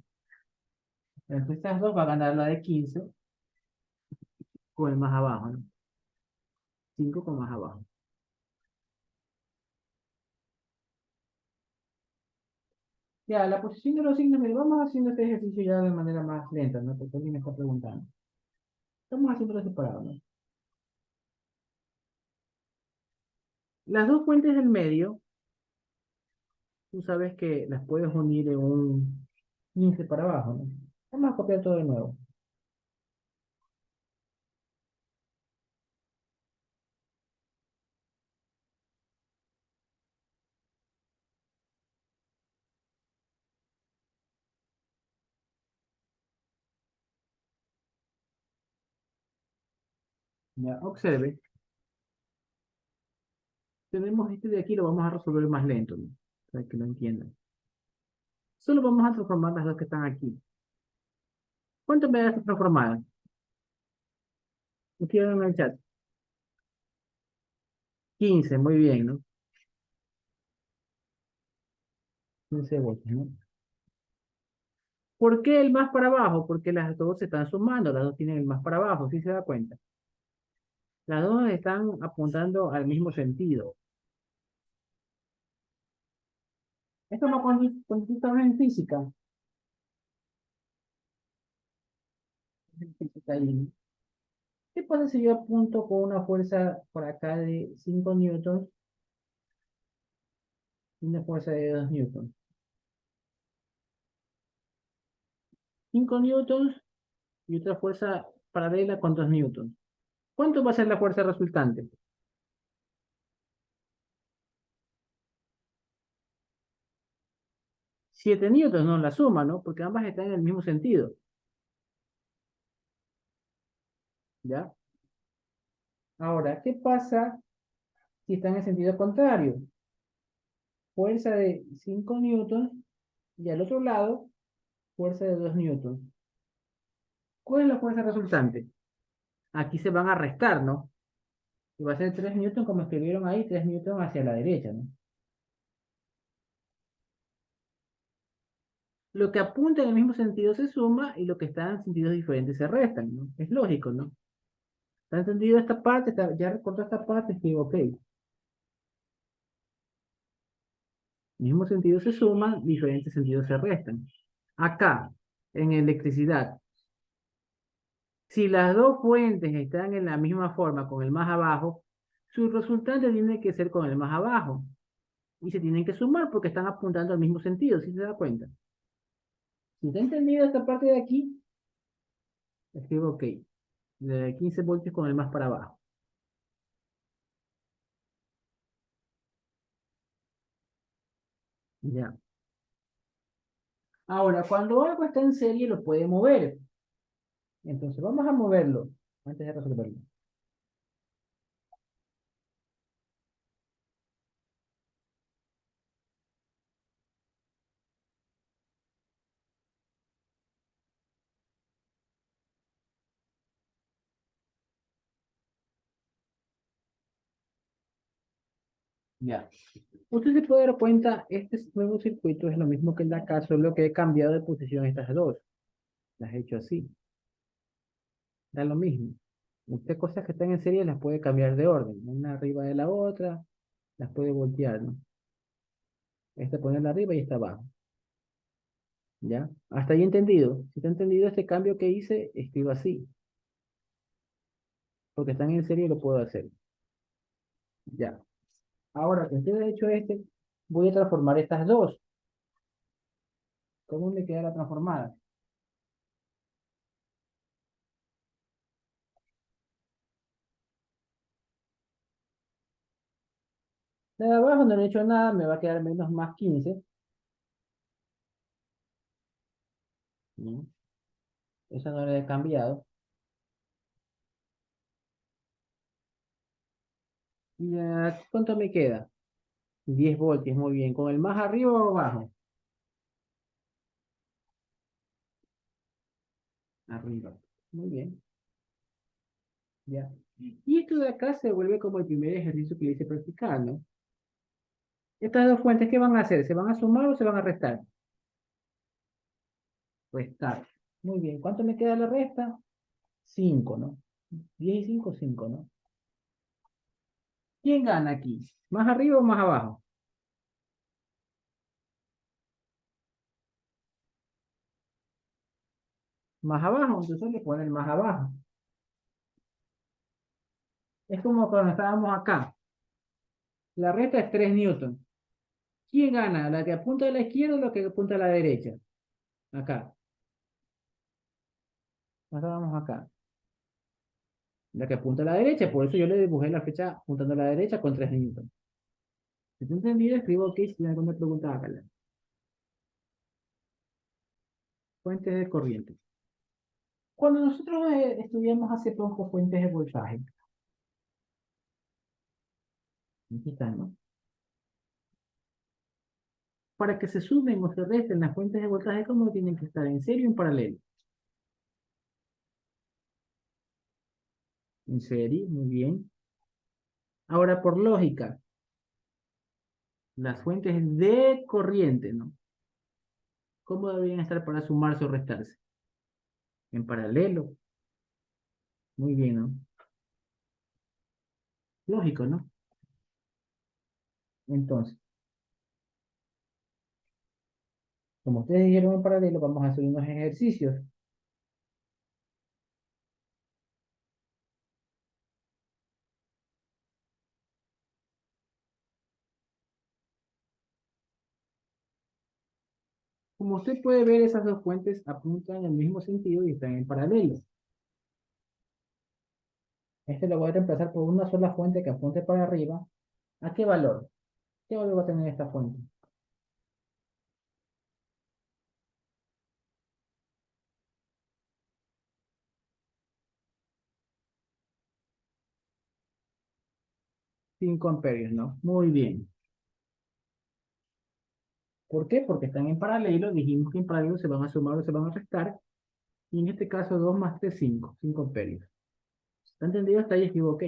Entre estas dos va a ganar la de 15 con el más abajo, ¿no? 5 con más abajo. Ya, la posición de los signos, mira, vamos haciendo este ejercicio ya de manera más lenta, ¿no? Porque alguien me está preguntando. Estamos haciéndolo separado, ¿no? Las dos fuentes del medio, tú sabes que las puedes unir en un 15 para abajo, ¿no? Vamos a copiar todo de nuevo. Ya, observe. Tenemos este de aquí, lo vamos a resolver más lento, ¿no? Para que lo entiendan. Solo vamos a transformar las dos que están aquí. ¿Cuánto me da esta transformada? Escriban en el chat. 15, muy bien, ¿no? 15 voltios, ¿no? ¿Por qué el más para abajo? Porque las dos se están sumando, las dos tienen el más para abajo, ¿sí se da cuenta? Las dos están apuntando al mismo sentido. Esto no consiste en física. En física ahí. ¿Qué pasa si yo apunto con una fuerza por acá de 5 newtons y una fuerza de 2 newtons? 5 newtons y otra fuerza paralela con 2 newtons. ¿Cuánto va a ser la fuerza resultante? 7 newtons, no, la suma, ¿no? Porque ambas están en el mismo sentido, ¿ya? Ahora, ¿qué pasa si están en sentido contrario? Fuerza de 5 newtons y al otro lado, fuerza de 2 newtons. ¿Cuál es la fuerza resultante? Aquí se van a restar, ¿no? Y va a ser 3 newtons como escribieron ahí, 3 newtons hacia la derecha, ¿no? Lo que apunta en el mismo sentido se suma y lo que está en sentidos diferentes se restan, ¿no? Es lógico, ¿no? ¿Está entendido esta parte? Ya recordó esta parte, sí, ok. Mismos sentidos se suman, diferentes sentidos se restan. Acá, en electricidad, si las dos fuentes están en la misma forma con el más abajo, su resultante tiene que ser con el más abajo. Y se tienen que sumar porque están apuntando al mismo sentido, ¿sí se da cuenta? Si está entendido esta parte de aquí, escribo OK. De 15 voltios con el más para abajo. Ya. Ahora, cuando algo está en serie, lo puede mover. Entonces, vamos a moverlo antes de resolverlo. Ya. Usted se puede dar cuenta, este nuevo circuito es lo mismo que el de acá, solo que he cambiado de posición estas dos. Las he hecho así. Da lo mismo. Usted cosas que están en serie las puede cambiar de orden. Una arriba de la otra, las puede voltear, ¿no? Esta ponerla arriba y esta abajo. ¿Ya? Hasta ahí entendido. Si está entendido este cambio que hice, escribo así. Porque están en serie y lo puedo hacer. Ya. Ahora que usted ha hecho este, voy a transformar estas dos. ¿Cómo me queda la transformada? La de abajo no le he hecho nada, me va a quedar menos más 15. ¿No? Eso no le he cambiado. Ya, ¿cuánto me queda? 10 voltios, muy bien. ¿Con el más arriba o abajo? Arriba. Muy bien, ya. Y esto de acá se vuelve como el primer ejercicio que le hice practicar, ¿no? Estas dos fuentes, ¿qué van a hacer? ¿Se van a sumar o se van a restar? Restar. Muy bien. ¿Cuánto me queda la resta? 5, ¿no? 10 y 5, 5, ¿no? ¿Quién gana aquí? ¿Más arriba o más abajo? Más abajo, entonces le ponen más abajo. Es como cuando estábamos acá. La resta es 3 newton. ¿Quién gana? ¿La que apunta a la izquierda o la que apunta a la derecha? Acá. Estábamos acá. La que apunta a la derecha, por eso yo le dibujé la flecha apuntando a la derecha con 3 newton. Si te entendido, escribo OK si tiene alguna pregunta, hágala. Fuentes de corriente. Cuando nosotros estudiamos hace poco fuentes de voltaje, aquí están, ¿no? Para que se sumen o se resten las fuentes de voltaje, ¿cómo tienen que estar? ¿En serie o en paralelo? En serie, muy bien. Ahora, por lógica, las fuentes de corriente, ¿no? ¿Cómo deberían estar para sumarse o restarse? En paralelo. Muy bien, ¿no? Lógico, ¿no? Entonces, como ustedes dijeron en paralelo, vamos a hacer unos ejercicios. Como usted puede ver, esas dos fuentes apuntan en el mismo sentido y están en paralelo. Este lo voy a reemplazar por una sola fuente que apunte para arriba. ¿A qué valor? ¿Qué valor va a tener esta fuente? 5 amperios, ¿no? Muy bien. ¿Por qué? Porque están en paralelo. Dijimos que en paralelo se van a sumar o se van a restar. Y en este caso 2 más 3, 5. 5 amperios. ¿Está entendido? Hasta ahí escribo OK.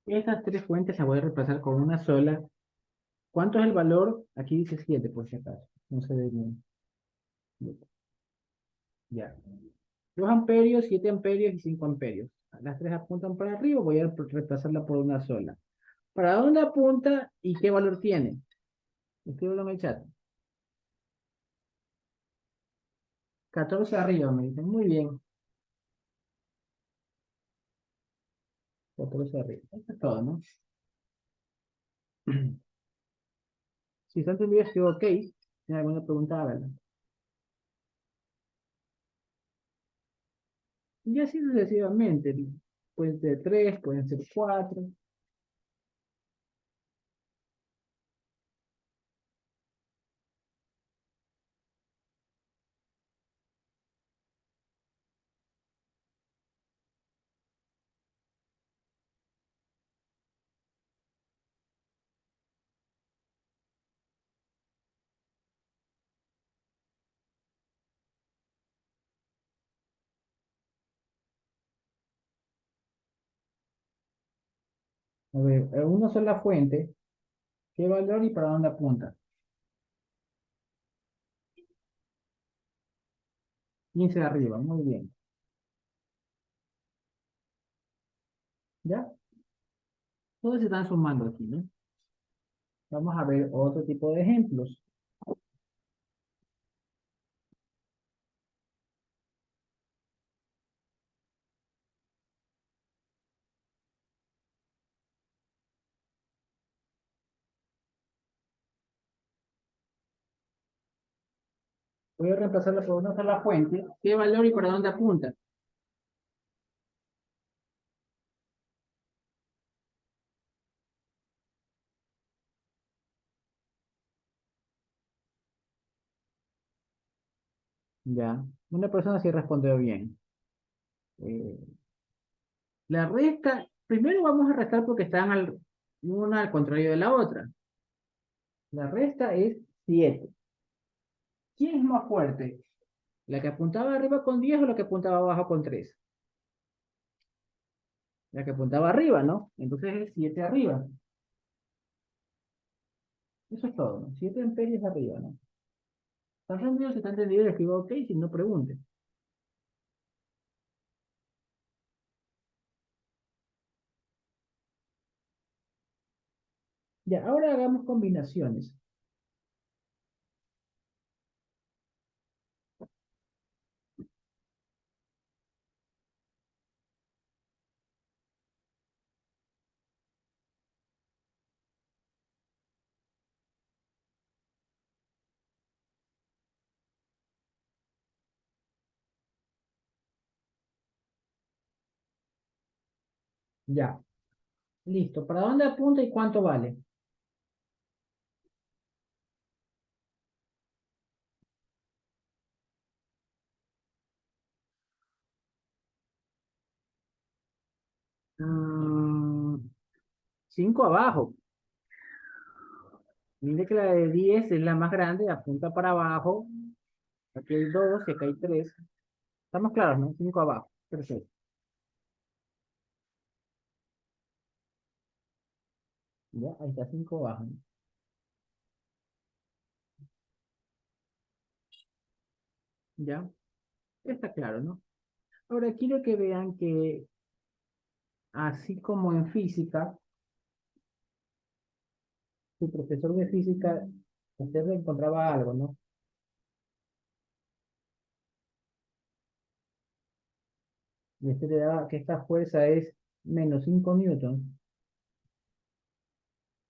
Estas tres fuentes las voy a reemplazar con una sola. ¿Cuánto es el valor? Aquí dice 7 por si acaso. No se ve bien. Ya. 2 amperios, 7 amperios y 5 amperios. Las tres apuntan para arriba, voy a reemplazarla por una sola. ¿Para dónde apunta y qué valor tiene? Escríbelo en el chat. 14 arriba, me dicen. Muy bien. 14 arriba. Esto es todo, ¿no? Si están entendido, escribo ok. ¿Tiene alguna pregunta? Háganla. Y así sucesivamente. Pueden ser 3, pueden ser 4. A ver, una sola fuente. ¿Qué valor y para dónde apunta? 15 arriba, muy bien. ¿Ya? Todos se están sumando aquí, ¿no? Vamos a ver otro tipo de ejemplos. Voy a reemplazarla por una sola fuente. ¿Qué valor y para dónde apunta? Ya. Una persona sí respondió bien. Eh, la resta, primero vamos a restar porque están una al contrario de la otra. La resta es 7. ¿Quién es más fuerte? ¿La que apuntaba arriba con 10 o la que apuntaba abajo con 3? La que apuntaba arriba, ¿no? Entonces es 7 arriba. Eso es todo, ¿no? 7 amperios arriba, ¿no? ¿Están entendidos? Si están entendidos, escribo ok, si no pregunten. Ya, ahora hagamos combinaciones. Ya, listo. ¿Para dónde apunta y cuánto vale? Mm, 5 abajo. Mire que la de 10 es la más grande, apunta para abajo. Aquí hay 2 y acá hay 3. Estamos claros, ¿no? 5 abajo. Perfecto. Ya, ahí está 5 abajo, ¿no? Ya, está claro, ¿no? Ahora quiero que vean que, así como en física, su profesor de física, usted le encontraba algo, ¿no? Y este le daba que esta fuerza es menos 5 newtons.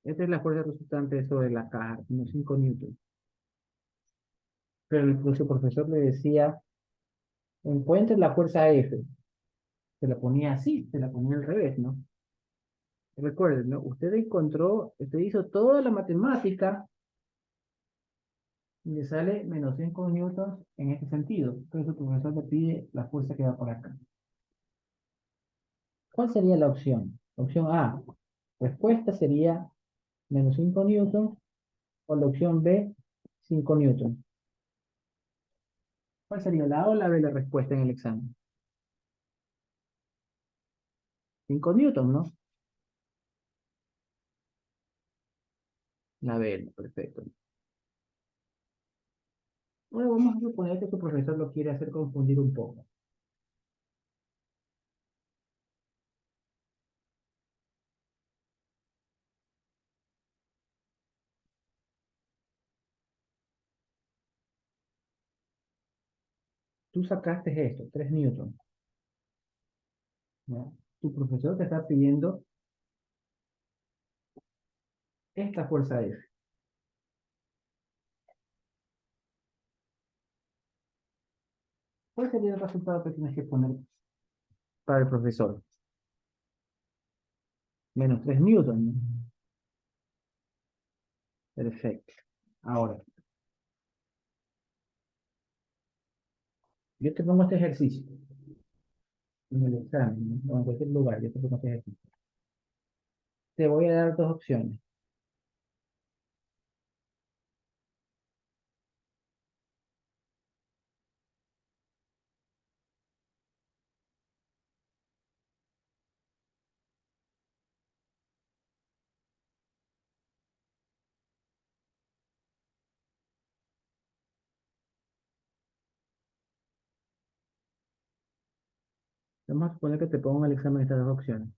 Esta es la fuerza resultante sobre la caja, menos 5 newtons. Pero su profesor le decía, encuentre la fuerza F. Se la ponía así, se la ponía al revés, ¿no? Recuerden, ¿no? Usted encontró, usted hizo toda la matemática y le sale menos 5 newtons en este sentido. Entonces su profesor le pide la fuerza que va por acá. ¿Cuál sería la opción? Opción A, respuesta sería menos 5 newtons, o la opción B, 5 newtons. ¿Cuál sería la A o la B la respuesta en el examen? 5 newtons, ¿no? La B, perfecto. Ahora vamos a suponer que tu profesor lo quiere hacer confundir un poco. Tú sacaste esto, 3 newtons, ¿ya? Tu profesor te está pidiendo esta fuerza F. ¿Cuál sería el resultado que tienes que poner para el profesor? Menos 3 newtons, ¿no? Perfecto. Ahora, yo te pongo este ejercicio en el examen, ¿no? O en cualquier lugar, yo te pongo este ejercicio. Te voy a dar dos opciones. Vamos a suponer que te pongo en el examen estas dos opciones,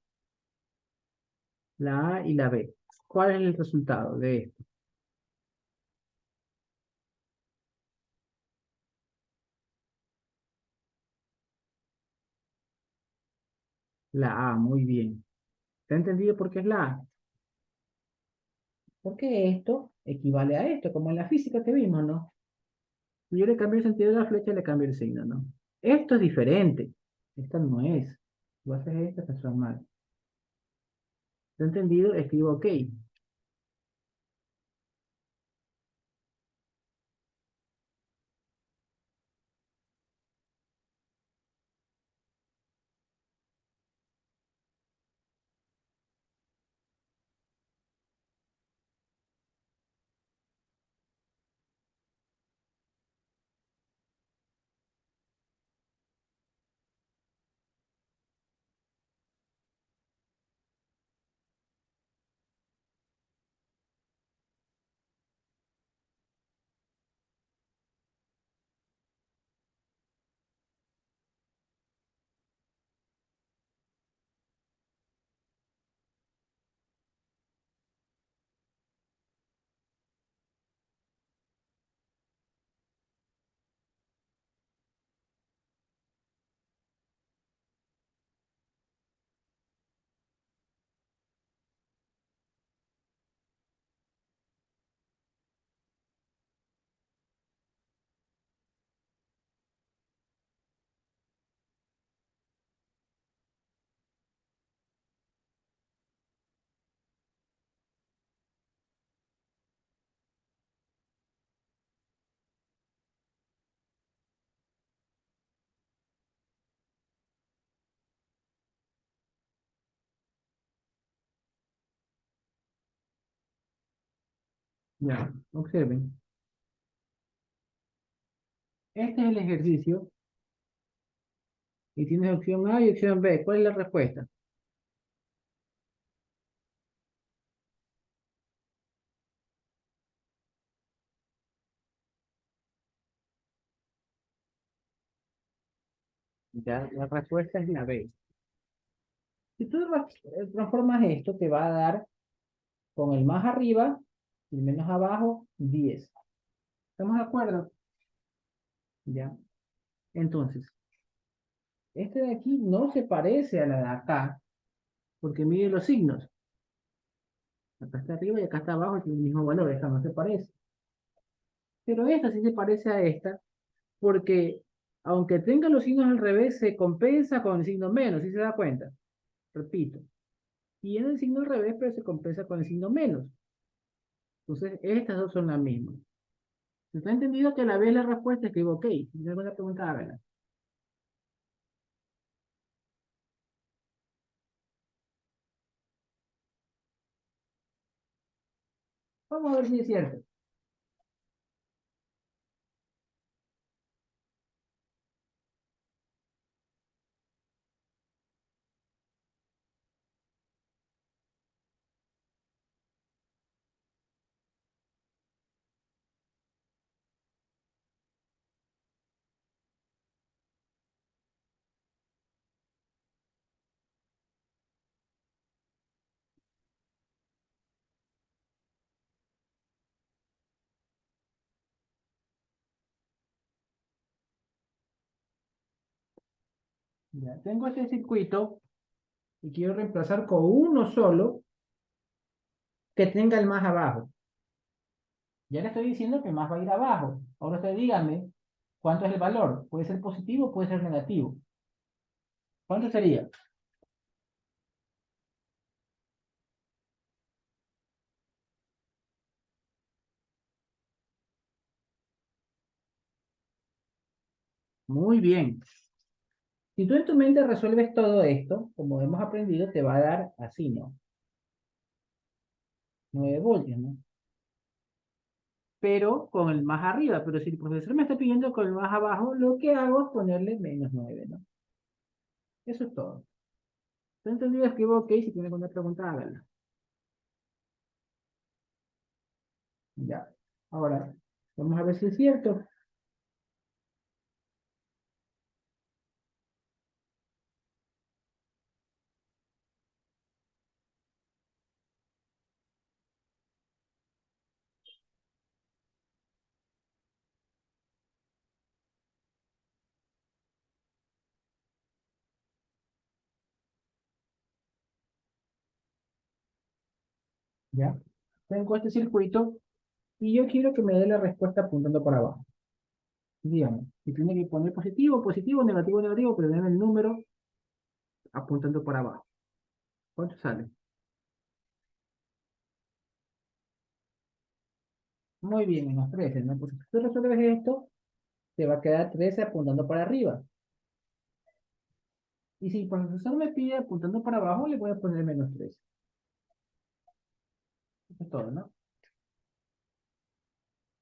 la A y la B. ¿Cuál es el resultado de esto? La A, muy bien. ¿Te ha entendido por qué es la A? Porque esto equivale a esto, como en la física que vimos, ¿no? Si yo le cambio el sentido de la flecha, le cambio el signo, ¿no? Esto es diferente. Esta no es. Si haces esto, está mal. ¿Te ha entendido? Escribo OK. Ya, observen. Este es el ejercicio y tienes opción A y opción B. ¿Cuál es la respuesta? Ya, la respuesta es la B. Si tú transformas esto, te va a dar con el más arriba y el menos abajo, 10. ¿Estamos de acuerdo? Ya. Entonces, este de aquí no se parece a la de acá, porque mide los signos. Acá está arriba y acá está abajo, tiene el mismo valor, esta no se parece. Pero esta sí se parece a esta, porque aunque tenga los signos al revés, se compensa con el signo menos, ¿sí se da cuenta? Repito. Tiene el signo al revés, pero se compensa con el signo menos. Entonces, estas dos son las mismas. ¿Se está entendido que a la vez la respuesta escribo OK? Si tiene alguna pregunta, hágala. Vamos a ver si es cierto. Ya, tengo este circuito y quiero reemplazar con uno solo que tenga el más abajo. Ya le estoy diciendo que el más va a ir abajo. Ahora usted dígame cuánto es el valor. Puede ser positivo, puede ser negativo. ¿Cuánto sería? Muy bien. Si tú en tu mente resuelves todo esto, como hemos aprendido, te va a dar así, ¿no? 9 voltios, ¿no? Pero con el más arriba. Pero si el profesor me está pidiendo con el más abajo, lo que hago es ponerle -9, ¿no? Eso es todo. ¿Te entendido? Escribo OK. Si tiene alguna pregunta, háganla. Ya. Ahora, vamos a ver si es cierto. Ya. Tengo este circuito y yo quiero que me dé la respuesta apuntando para abajo. Digamos, si tiene que poner positivo, positivo, negativo, negativo, pero denme el número apuntando para abajo. ¿Cuánto sale? Muy bien, -13, ¿no? Pues si tú resuelves esto, te va a quedar 13 apuntando para arriba. Y si el profesor me pide apuntando para abajo, le voy a poner -13. Eso es todo, ¿no?